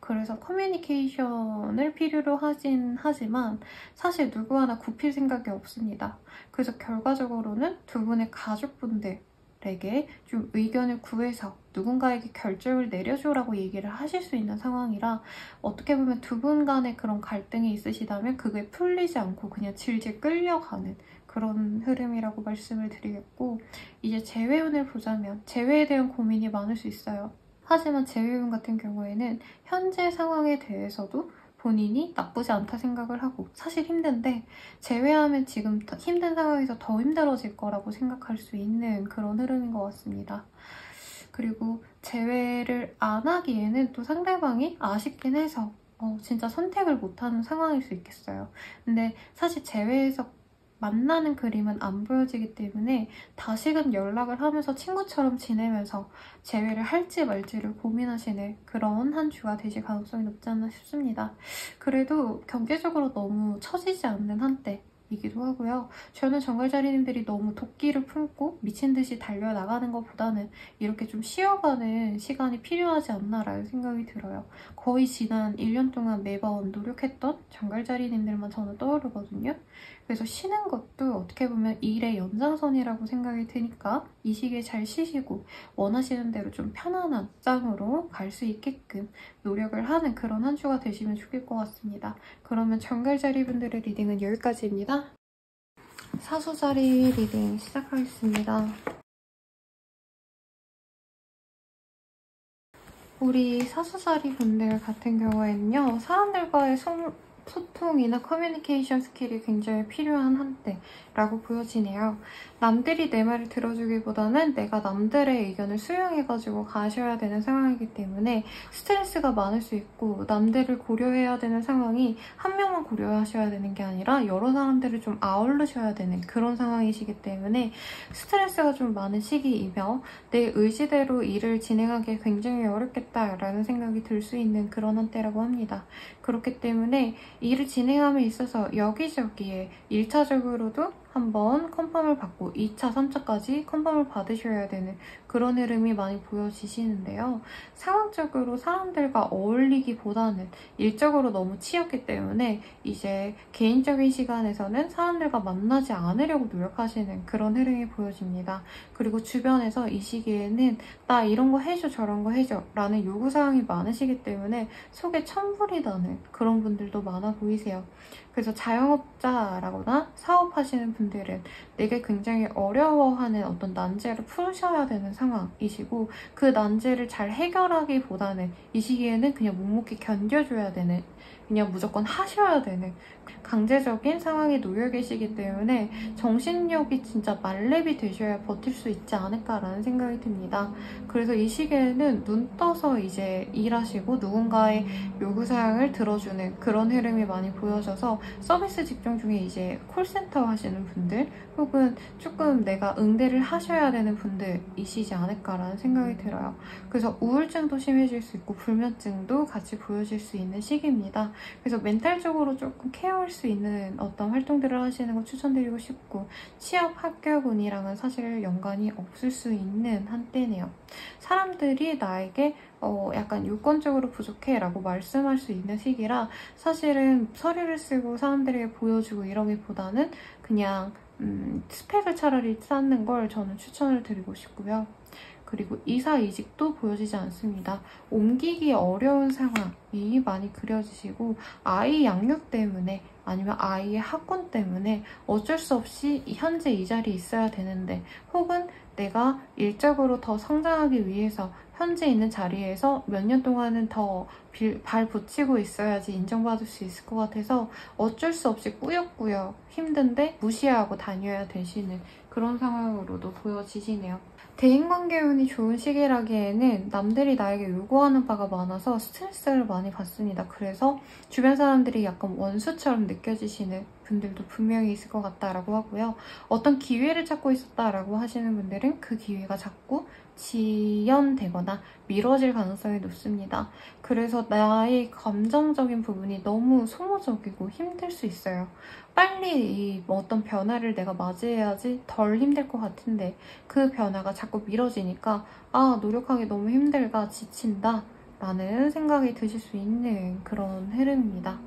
Speaker 1: 그래서 커뮤니케이션을 필요로 하진 하지만 사실 누구 하나 굽힐 생각이 없습니다. 그래서 결과적으로는 두 분의 가족분들에게 좀 의견을 구해서 누군가에게 결정을 내려줘라고 얘기를 하실 수 있는 상황이라 어떻게 보면 두 분 간의 그런 갈등이 있으시다면 그게 풀리지 않고 그냥 질질 끌려가는 그런 흐름이라고 말씀을 드리겠고 이제 재회운을 보자면 재회에 대한 고민이 많을 수 있어요. 하지만 재회운 같은 경우에는 현재 상황에 대해서도 본인이 나쁘지 않다 생각을 하고 사실 힘든데 재회하면 지금 힘든 상황에서 더 힘들어질 거라고 생각할 수 있는 그런 흐름인 것 같습니다. 그리고 재회를 안 하기에는 또 상대방이 아쉽긴 해서 진짜 선택을 못하는 상황일 수 있겠어요. 근데 사실 재회에서 만나는 그림은 안 보여지기 때문에 다시금 연락을 하면서 친구처럼 지내면서 재회를 할지 말지를 고민하시는 그런 한 주가 되실 가능성이 높지 않나 싶습니다. 그래도 경제적으로 너무 처지지 않는 한때이기도 하고요. 저는 정글자리님들이 너무 도끼를 품고 미친 듯이 달려나가는 것보다는 이렇게 좀 쉬어가는 시간이 필요하지 않나라는 생각이 들어요. 거의 지난 1년 동안 매번 노력했던 정글자리님들만 저는 떠오르거든요. 그래서 쉬는 것도 어떻게 보면 일의 연장선이라고 생각이 드니까 이 시기에 잘 쉬시고 원하시는 대로 좀 편안한 짱으로 갈 수 있게끔 노력을 하는 그런 한 주가 되시면 좋을 것 같습니다. 그러면 정글자리 분들의 리딩은 여기까지입니다. 사수자리 리딩 시작하겠습니다. 우리 사수자리 분들 같은 경우에는요. 사람들과의 소통이나 커뮤니케이션 스킬이 굉장히 필요한 한때라고 보여지네요. 남들이 내 말을 들어주기보다는 내가 남들의 의견을 수용해가지고 가셔야 되는 상황이기 때문에 스트레스가 많을 수 있고 남들을 고려해야 되는 상황이 한 명만 고려하셔야 되는 게 아니라 여러 사람들을 좀 아우르셔야 되는 그런 상황이시기 때문에 스트레스가 좀 많은 시기이며 내 의지대로 일을 진행하기 굉장히 어렵겠다라는 생각이 들 수 있는 그런 한때라고 합니다. 그렇기 때문에 일을 진행함에 있어서 여기저기에 1차적으로도 한번 컨펌을 받고 2차, 3차까지 컨펌을 받으셔야 되는 그런 흐름이 많이 보여지시는데요. 상황적으로 사람들과 어울리기보다는 일적으로 너무 치였기 때문에 이제 개인적인 시간에서는 사람들과 만나지 않으려고 노력하시는 그런 흐름이 보여집니다. 그리고 주변에서 이 시기에는 나 이런 거 해줘 저런 거 해줘 라는 요구사항이 많으시기 때문에 속에 천불이 나는 그런 분들도 많아 보이세요. 그래서 자영업자라거나 사업하시는 분들은 내게 굉장히 어려워하는 어떤 난제를 푸셔야 되는 상황이시고 그 난제를 잘 해결하기보다는 이 시기에는 그냥 묵묵히 견뎌줘야 되는 그냥 무조건 하셔야 되는 강제적인 상황에 놓여 계시기 때문에 정신력이 진짜 만렙이 되셔야 버틸 수 있지 않을까라는 생각이 듭니다. 그래서 이 시기에는 눈 떠서 이제 일하시고 누군가의 요구사항을 들어주는 그런 흐름이 많이 보여져서 서비스 직종 중에 이제 콜센터 하시는 분들 혹은 조금 내가 응대를 하셔야 되는 분들이시지 않을까라는 생각이 들어요. 그래서 우울증도 심해질 수 있고 불면증도 같이 보여질 수 있는 시기입니다. 그래서 멘탈적으로 조금 케어할 수 있는 어떤 활동들을 하시는 거 추천드리고 싶고 취업 합격 운이랑은 사실 연관이 없을 수 있는 한때네요. 사람들이 나에게 약간 유권적으로 부족해 라고 말씀할 수 있는 시기라 사실은 서류를 쓰고 사람들에게 보여주고 이러기보다는 그냥 스펙을 차라리 쌓는 걸 저는 추천을 드리고 싶고요. 그리고 이사 이직도 보여지지 않습니다. 옮기기 어려운 상황이 많이 그려지시고 아이 양육 때문에 아니면 아이의 학군 때문에 어쩔 수 없이 현재 이 자리에 있어야 되는데 혹은 내가 일적으로 더 성장하기 위해서 현재 있는 자리에서 몇 년 동안은 더 발 붙이고 있어야지 인정받을 수 있을 것 같아서 어쩔 수 없이 꾸역꾸역 힘든데 무시하고 다녀야 되시는 그런 상황으로도 보여지시네요. 대인관계 운이 좋은 시기라기에는 남들이 나에게 요구하는 바가 많아서 스트레스를 많이 받습니다. 그래서 주변 사람들이 약간 원수처럼 느껴지시는 분들도 분명히 있을 것 같다라고 하고요. 어떤 기회를 찾고 있었다라고 하시는 분들은 그 기회가 자꾸 지연되거나 미뤄질 가능성이 높습니다. 그래서 나의 감정적인 부분이 너무 소모적이고 힘들 수 있어요. 빨리 이 어떤 변화를 내가 맞이해야지 덜 힘들 것 같은데 그 변화가 자꾸 미뤄지니까 아, 노력하기 너무 힘들다, 지친다 라는 생각이 드실 수 있는 그런 흐름입니다.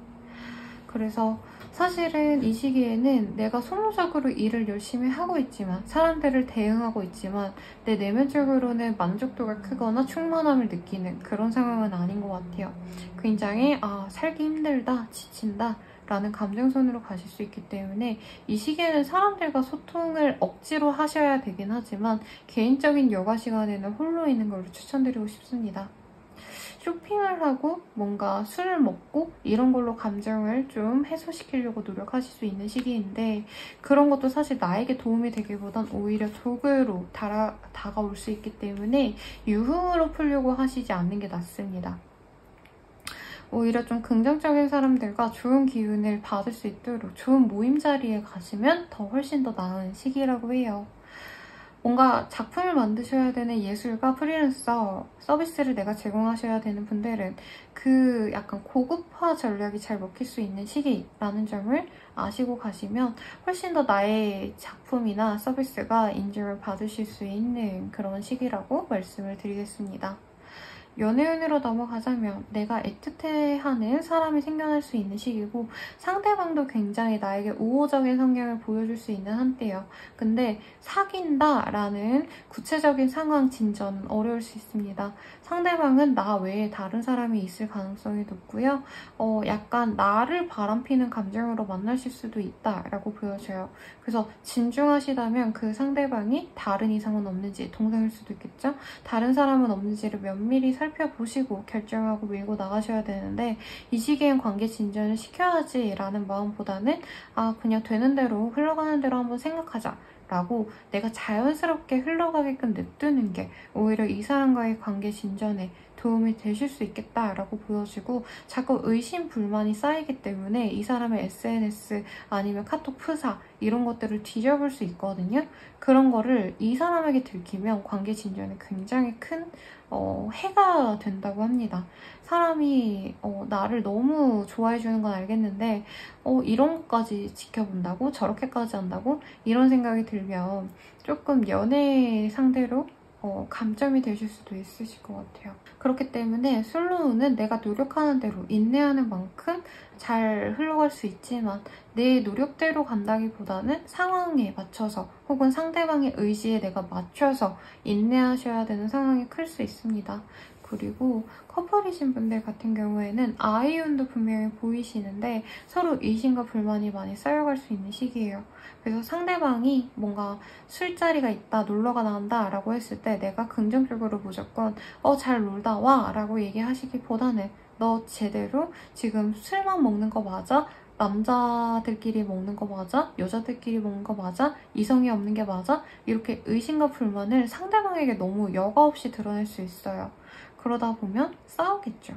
Speaker 1: 그래서 사실은 이 시기에는 내가 소모적으로 일을 열심히 하고 있지만 사람들을 대응하고 있지만 내 내면적으로는 만족도가 크거나 충만함을 느끼는 그런 상황은 아닌 것 같아요. 굉장히 살기 힘들다, 지친다 라는 감정선으로 가실 수 있기 때문에 이 시기에는 사람들과 소통을 억지로 하셔야 되긴 하지만 개인적인 여가 시간에는 홀로 있는 걸 추천드리고 싶습니다. 쇼핑을 하고 뭔가 술을 먹고 이런 걸로 감정을 좀 해소시키려고 노력하실 수 있는 시기인데 그런 것도 사실 나에게 도움이 되기보단 오히려 적으로 다가올 수 있기 때문에 유흥으로 풀려고 하시지 않는 게 낫습니다. 오히려 좀 긍정적인 사람들과 좋은 기운을 받을 수 있도록 좋은 모임 자리에 가시면 더 훨씬 더 나은 시기라고 해요. 뭔가 작품을 만드셔야 되는 예술가, 프리랜서, 서비스를 내가 제공하셔야 되는 분들은 그 약간 고급화 전략이 잘 먹힐 수 있는 시기라는 점을 아시고 가시면 훨씬 더 나의 작품이나 서비스가 인정을 받으실 수 있는 그런 시기라고 말씀을 드리겠습니다. 연애운으로 넘어가자면 내가 애틋해하는 사람이 생겨날 수 있는 시기고 상대방도 굉장히 나에게 우호적인 성향을 보여줄 수 있는 한때예요. 근데 사귄다라는 구체적인 상황 진전은 어려울 수 있습니다. 상대방은 나 외에 다른 사람이 있을 가능성이 높고요. 약간 나를 바람피는 감정으로 만나실 수도 있다라고 보여져요. 그래서 진중하시다면 그 상대방이 다른 이성은 없는지, 동성일 수도 있겠죠? 다른 사람은 없는지를 면밀히 살펴보시고 결정하고 밀고 나가셔야 되는데 이 시기엔 관계 진전을 시켜야지 라는 마음보다는 그냥 되는 대로 흘러가는 대로 한번 생각하자 라고 내가 자연스럽게 흘러가게끔 냅두는 게 오히려 이 사람과의 관계 진전에 도움이 되실 수 있겠다라고 보여지고 자꾸 의심, 불만이 쌓이기 때문에 이 사람의 SNS 아니면 카톡 프사 이런 것들을 뒤져볼 수 있거든요. 그런 거를 이 사람에게 들키면 관계 진전에 굉장히 큰 해가 된다고 합니다. 사람이 나를 너무 좋아해주는 건 알겠는데 이런 것까지 지켜본다고? 저렇게까지 한다고? 이런 생각이 들면 조금 연애 상대로 감점이 되실 수도 있으실 것 같아요. 그렇기 때문에 솔로는 내가 노력하는 대로 인내하는 만큼 잘 흘러갈 수 있지만 내 노력대로 간다기보다는 상황에 맞춰서 혹은 상대방의 의지에 내가 맞춰서 인내하셔야 되는 상황이 클 수 있습니다. 그리고 커플이신 분들 같은 경우에는 아이운도 분명히 보이시는데 서로 의심과 불만이 많이 쌓여갈 수 있는 시기예요. 그래서 상대방이 뭔가 술자리가 있다, 놀러가 나온다 라고 했을 때 내가 긍정적으로 무조건 잘 놀다 와 라고 얘기하시기보다는 너 제대로 지금 술만 먹는 거 맞아? 남자들끼리 먹는 거 맞아? 여자들끼리 먹는 거 맞아? 이성이 없는 게 맞아? 이렇게 의심과 불만을 상대방에게 너무 여과 없이 드러낼 수 있어요. 그러다 보면 싸우겠죠.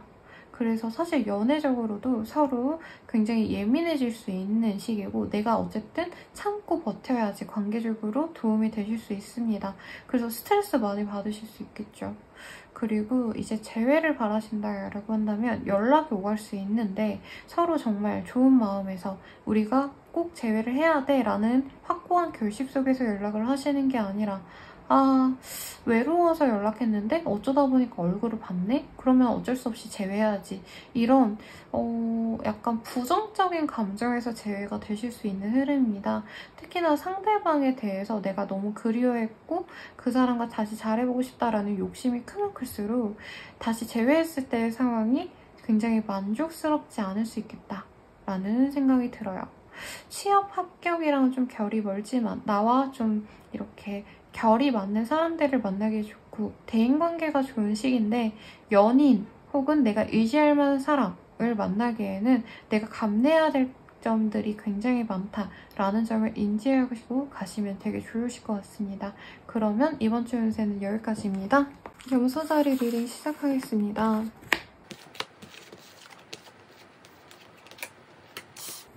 Speaker 1: 그래서 사실 연애적으로도 서로 굉장히 예민해질 수 있는 시기고 내가 어쨌든 참고 버텨야지 관계적으로 도움이 되실 수 있습니다. 그래서 스트레스 많이 받으실 수 있겠죠. 그리고 이제 재회를 바라신다라고 한다면 연락이 오갈 수 있는데 서로 정말 좋은 마음에서 우리가 꼭 재회를 해야 돼 라는 확고한 결심 속에서 연락을 하시는 게 아니라 외로워서 연락했는데 어쩌다 보니까 얼굴을 봤네? 그러면 어쩔 수 없이 제외해야지. 이런 약간 부정적인 감정에서 제외가 되실 수 있는 흐름입니다. 특히나 상대방에 대해서 내가 너무 그리워했고 그 사람과 다시 잘해보고 싶다라는 욕심이 크면 클수록 다시 제외했을 때의 상황이 굉장히 만족스럽지 않을 수 있겠다라는 생각이 들어요. 취업 합격이랑은 좀 결이 멀지만 나와 좀 이렇게 결이 맞는 사람들을 만나기 좋고 대인관계가 좋은 시기인데 연인 혹은 내가 의지할 만한 사람을 만나기에는 내가 감내해야 될 점들이 굉장히 많다라는 점을 인지하고 가시면 되게 좋으실 것 같습니다. 그러면 이번 주 운세는 여기까지입니다. 염소자리 리딩 시작하겠습니다.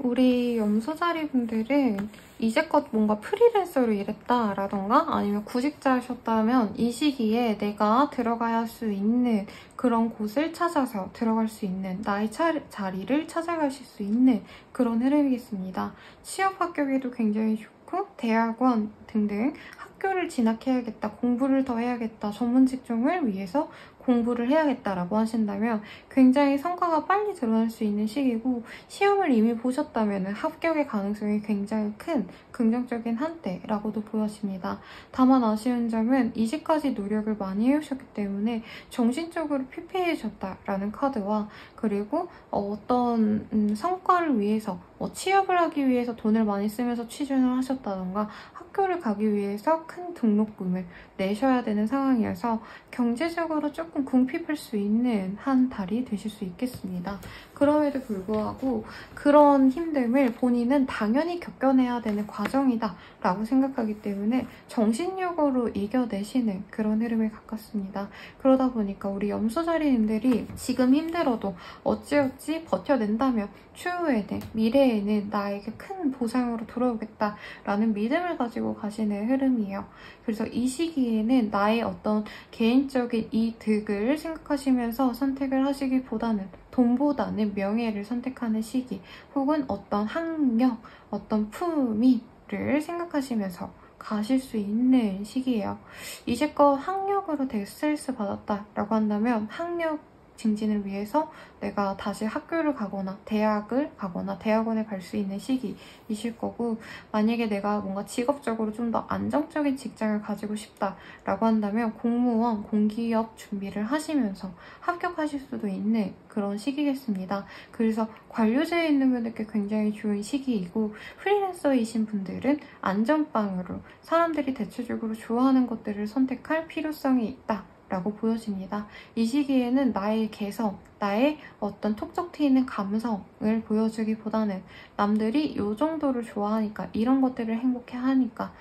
Speaker 1: 우리 염소자리 분들은 이제껏 뭔가 프리랜서로 일했다라던가 아니면 구직자셨다면 이 시기에 내가 들어가야 할 수 있는 그런 곳을 찾아서 들어갈 수 있는 나의 자리를 찾아가실 수 있는 그런 흐름이겠습니다. 취업 합격에도 굉장히 좋고 대학원 등등 학교를 진학해야겠다, 공부를 더 해야겠다, 전문 직종을 위해서 공부를 해야겠다라고 하신다면 굉장히 성과가 빨리 드러날 수 있는 시기고 시험을 이미 보셨다면 합격의 가능성이 굉장히 큰 긍정적인 한때라고도 보여집니다. 다만 아쉬운 점은 이제까지 노력을 많이 해오셨기 때문에 정신적으로 피폐해졌다라는 카드와 그리고 어떤 성과를 위해서 취업을 하기 위해서 돈을 많이 쓰면서 취준을 하셨다던가 학교를 가기 위해서 큰 등록금을 내셔야 되는 상황이어서 경제적으로 조금 조금 궁핍할 수 있는 한 달이 되실 수 있겠습니다. 그럼에도 불구하고 그런 힘듦을 본인은 당연히 겪어내야 되는 과정이다 라고 생각하기 때문에 정신력으로 이겨내시는 그런 흐름에 가깝습니다. 그러다 보니까 우리 염소자리님들이 지금 힘들어도 어찌어찌 버텨낸다면 추후에는, 미래에는 나에게 큰 보상으로 돌아오겠다라는 믿음을 가지고 가시는 흐름이에요. 그래서 이 시기에는 나의 어떤 개인적인 이득을 생각하시면서 선택을 하시기보다는 돈보다는 명예를 선택하는 시기, 혹은 어떤 학력, 어떤 품위를 생각하시면서 가실 수 있는 시기예요. 이제껏 학력으로 되게 스트레스 받았다라고 한다면 학력 증진을 위해서 내가 다시 학교를 가거나 대학을 가거나 대학원에 갈 수 있는 시기이실 거고, 만약에 내가 뭔가 직업적으로 좀 더 안정적인 직장을 가지고 싶다라고 한다면 공무원, 공기업 준비를 하시면서 합격하실 수도 있는 그런 시기겠습니다. 그래서 관료제에 있는 분들께 굉장히 좋은 시기이고, 프리랜서이신 분들은 안전빵으로 사람들이 대체적으로 좋아하는 것들을 선택할 필요성이 있다 라고 보여집니다. 이 시기에는 나의 개성, 나의 어떤 톡톡 튀는 감성을 보여주기보다는 남들이 이 정도를 좋아하니까, 이런 것들을 행복해하니까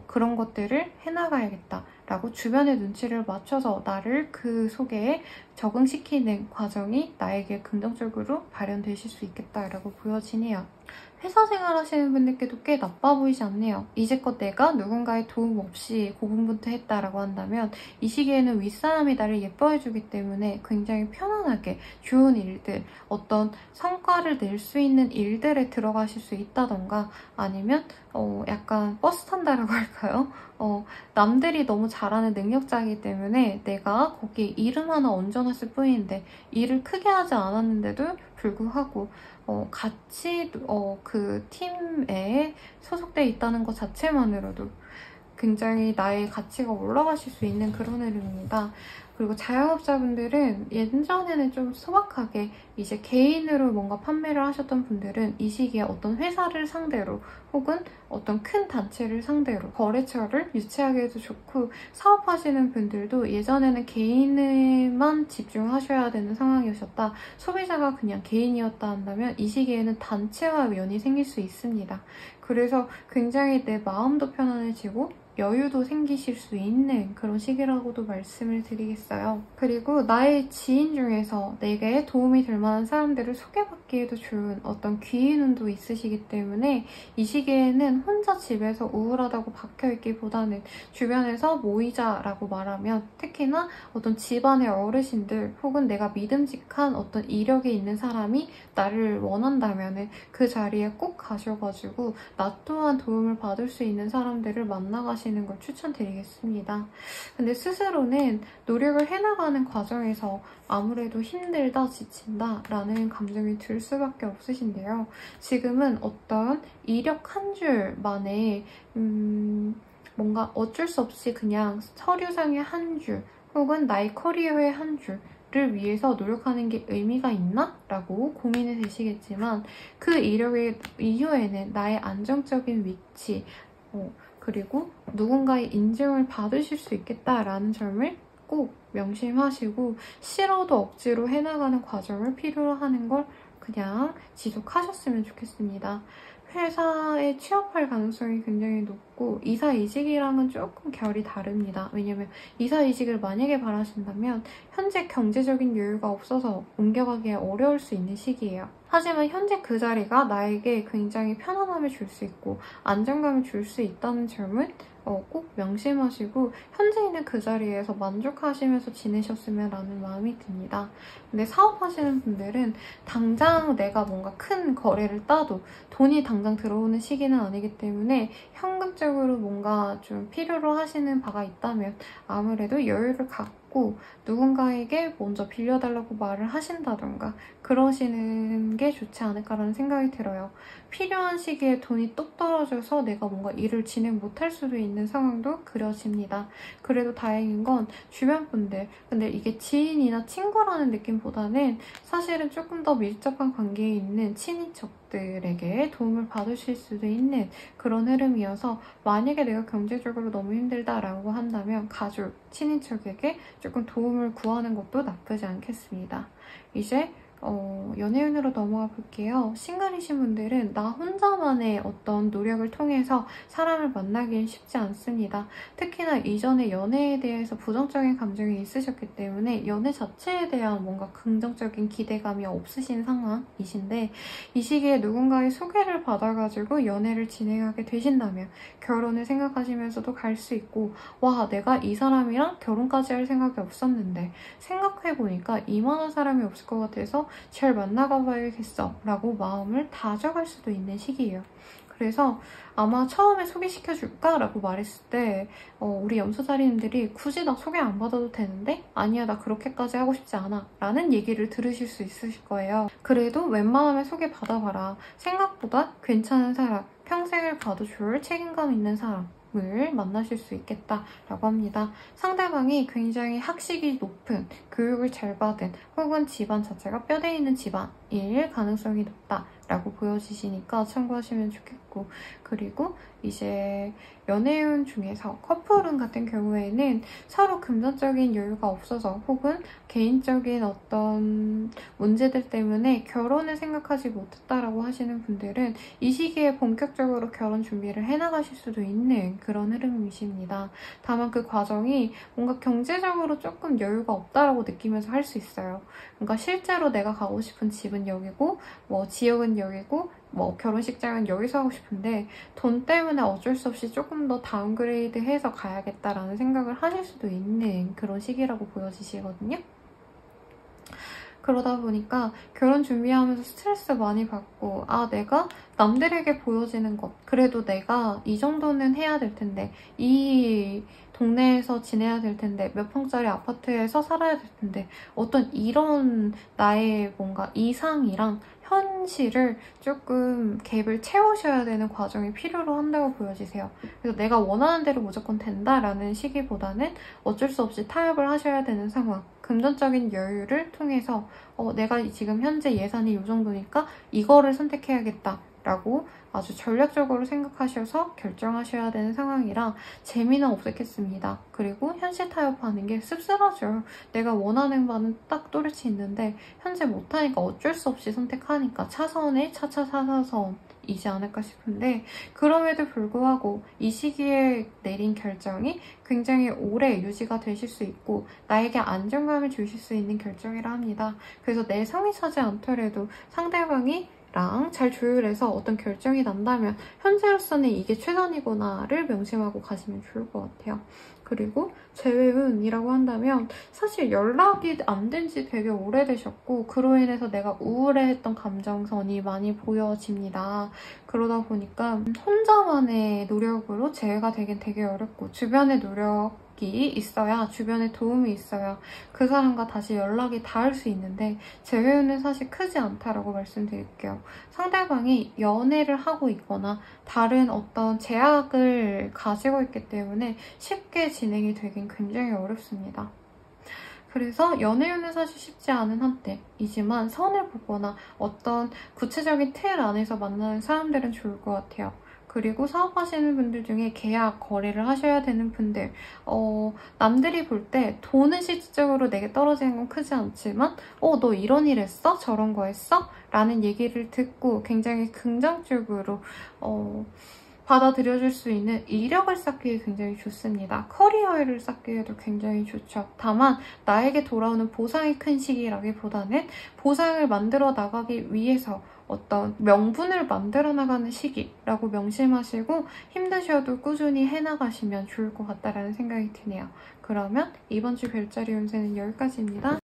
Speaker 1: 그런 것들을 해나가야겠다 라고 주변의 눈치를 맞춰서 나를 그 속에 적응시키는 과정이 나에게 긍정적으로 발현되실 수 있겠다라고 보여지네요. 회사 생활 하시는 분들께도 꽤 나빠 보이지 않네요. 이제껏 내가 누군가의 도움 없이 고군분투했다라고 한다면 이 시기에는 윗사람이 나를 예뻐해주기 때문에 굉장히 편안하게 좋은 일들, 어떤 성과를 낼 수 있는 일들에 들어가실 수 있다던가, 아니면 약간 버스 탄다라고 할까요? 남들이 너무 잘하는 능력자이기 때문에 내가 거기에 이름 하나 얹어놨을 뿐인데 일을 크게 하지 않았는데도 불구하고 같이 그 팀에 소속돼 있다는 것 자체만으로도 굉장히 나의 가치가 올라가실 수 있는 그런 흐름입니다. 그리고 자영업자분들은 예전에는 좀 소박하게 이제 개인으로 뭔가 판매를 하셨던 분들은 이 시기에 어떤 회사를 상대로 혹은 어떤 큰 단체를 상대로 거래처를 유치하게 해도 좋고, 사업하시는 분들도 예전에는 개인에만 집중하셔야 되는 상황이었다, 소비자가 그냥 개인이었다 한다면 이 시기에는 단체와 연이 생길 수 있습니다. 그래서 굉장히 내 마음도 편안해지고 여유도 생기실 수 있는 그런 시기라고도 말씀을 드리겠어요. 그리고 나의 지인 중에서 내게 도움이 될 만한 사람들을 소개받기에도 좋은 어떤 기인운도 있으시기 때문에 이 시기에는 혼자 집에서 우울하다고 박혀있기보다는 주변에서 모이자라고 말하면, 특히나 어떤 집안의 어르신들 혹은 내가 믿음직한 어떤 이력이 있는 사람이 나를 원한다면 그 자리에 꼭 가셔가지고 나 또한 도움을 받을 수 있는 사람들을 만나가시는 걸 추천드리겠습니다. 근데 스스로는 노력을 해나가는 과정에서 아무래도 힘들다, 지친다 라는 감정이 들 수밖에 없으신데요. 지금은 어떤 이력 한 줄만에 뭔가 어쩔 수 없이 그냥 서류상의 한 줄, 혹은 나의 커리어의 한 줄 를 위해서 노력하는 게 의미가 있나? 라고 고민이 되시겠지만, 그 이력의 이후에는 나의 안정적인 위치, 그리고 누군가의 인정을 받으실 수 있겠다라는 점을 꼭 명심하시고, 싫어도 억지로 해나가는 과정을 필요로 하는 걸 그냥 지속하셨으면 좋겠습니다. 회사에 취업할 가능성이 굉장히 높고 이사이직이랑은 조금 결이 다릅니다. 왜냐면 이사이직을 만약에 바라신다면 현재 경제적인 여유가 없어서 옮겨가기 어려울 수 있는 시기예요. 하지만 현재 그 자리가 나에게 굉장히 편안함을 줄 수 있고 안정감을 줄 수 있다는 점은 꼭 명심하시고 현재 있는 그 자리에서 만족하시면서 지내셨으면 라는 마음이 듭니다. 근데 사업하시는 분들은 당장 내가 뭔가 큰 거래를 따도 돈이 당장 들어오는 시기는 아니기 때문에 현금적으로 뭔가 좀 필요로 하시는 바가 있다면 아무래도 여유를 갖고 누군가에게 먼저 빌려달라고 말을 하신다던가 그러시는 게 좋지 않을까라는 생각이 들어요. 필요한 시기에 돈이 똑 떨어져서 내가 뭔가 일을 진행 못할 수도 있는 상황도 그려집니다. 그래도 다행인 건 주변 분들, 근데 이게 지인이나 친구라는 느낌보다는 사실은 조금 더 밀접한 관계에 있는 친인척들에게 도움을 받으실 수도 있는 그런 흐름이어서 만약에 내가 경제적으로 너무 힘들다라고 한다면 가족, 친인척에게 조금 도움을 구하는 것도 나쁘지 않겠습니다. 이제 연애운으로 넘어가 볼게요. 싱글이신 분들은 나 혼자만의 어떤 노력을 통해서 사람을 만나기는 쉽지 않습니다. 특히나 이전에 연애에 대해서 부정적인 감정이 있으셨기 때문에 연애 자체에 대한 뭔가 긍정적인 기대감이 없으신 상황이신데 이 시기에 누군가의 소개를 받아가지고 연애를 진행하게 되신다면 결혼을 생각하시면서도 갈 수 있고 와 내가 이 사람이랑 결혼까지 할 생각이 없었는데 생각해보니까 이만한 사람이 없을 것 같아서 잘 만나가 봐야겠어 라고 마음을 다져갈 수도 있는 시기예요. 그래서 아마 처음에 소개시켜줄까? 라고 말했을 때 우리 염소자리님들이 굳이 나 소개 안 받아도 되는데? 아니야 나 그렇게까지 하고 싶지 않아 라는 얘기를 들으실 수 있으실 거예요. 그래도 웬만하면 소개 받아봐라. 생각보다 괜찮은 사람, 평생을 가도 좋을 책임감 있는 사람 을 만나실 수 있겠다라고 합니다. 상대방이 굉장히 학식이 높은, 교육을 잘 받은 혹은 집안 자체가 뼈대 있는 집안일 가능성이 높다라고 보여지시니까 참고하시면 좋겠고 그리고 이제 연애운 중에서 커플운 같은 경우에는 서로 금전적인 여유가 없어서 혹은 개인적인 어떤 문제들 때문에 결혼을 생각하지 못했다라고 하시는 분들은 이 시기에 본격적으로 결혼 준비를 해나가실 수도 있는 그런 흐름이십니다. 다만 그 과정이 뭔가 경제적으로 조금 여유가 없다라고 느끼면서 할 수 있어요. 그러니까 실제로 내가 가고 싶은 집은 여기고 뭐 지역은 여기고 뭐 결혼식장은 여기서 하고 싶은데 돈 때문에 어쩔 수 없이 조금 더 다운그레이드해서 가야겠다라는 생각을 하실 수도 있는 그런 시기라고 보여지시거든요. 그러다 보니까 결혼 준비하면서 스트레스 많이 받고 아 내가 남들에게 보여지는 것 그래도 내가 이 정도는 해야 될 텐데 이 동네에서 지내야 될 텐데 몇 평짜리 아파트에서 살아야 될 텐데 어떤 이런 나의 뭔가 이상이랑 현실을 조금 갭을 채우셔야 되는 과정이 필요로 한다고 보여지세요. 그래서 내가 원하는 대로 무조건 된다라는 시기보다는 어쩔 수 없이 타협을 하셔야 되는 상황. 금전적인 여유를 통해서 내가 지금 현재 예산이 이 정도니까 이거를 선택해야겠다라고 아주 전략적으로 생각하셔서 결정하셔야 되는 상황이라 재미는 없겠습니다. 그리고 현실 타협하는 게 씁쓸하죠. 내가 원하는 바는 딱 또렷이 있는데 현재 못하니까 어쩔 수 없이 선택하니까 차선에 차차 4차선이지 않을까 싶은데 그럼에도 불구하고 이 시기에 내린 결정이 굉장히 오래 유지가 되실 수 있고 나에게 안정감을 주실 수 있는 결정이라 합니다. 그래서 내 성이 차지 않더라도 상대방이 잘 조율해서 어떤 결정이 난다면 현재로서는 이게 최선이구나를 명심하고 가시면 좋을 것 같아요. 그리고 재회운이라고 한다면 사실 연락이 안 된 지 되게 오래되셨고 그로 인해서 내가 우울해했던 감정선이 많이 보여집니다. 그러다 보니까 혼자만의 노력으로 재회가 되긴 되게 어렵고 주변의 노력이 있어야 주변에 도움이 있어야 그 사람과 다시 연락이 닿을 수 있는데 재회운은 사실 크지 않다라고 말씀드릴게요. 상대방이 연애를 하고 있거나 다른 어떤 제약을 가지고 있기 때문에 쉽게 진행이 되긴 굉장히 어렵습니다. 그래서 연애운은 사실 쉽지 않은 한때이지만 선을 보거나 어떤 구체적인 틀 안에서 만나는 사람들은 좋을 것 같아요. 그리고 사업하시는 분들 중에 계약, 거래를 하셔야 되는 분들 남들이 볼 때 돈은 실질적으로 내게 떨어지는 건 크지 않지만 너 이런 일 했어? 저런 거 했어? 라는 얘기를 듣고 굉장히 긍정적으로 받아들여줄 수 있는 이력을 쌓기에 굉장히 좋습니다. 커리어를 쌓기에도 굉장히 좋죠. 다만 나에게 돌아오는 보상이 큰 시기라기보다는 보상을 만들어 나가기 위해서 어떤 명분을 만들어 나가는 시기라고 명심하시고 힘드셔도 꾸준히 해나가시면 좋을 것 같다라는 생각이 드네요. 그러면 이번 주 별자리 운세는 여기까지입니다.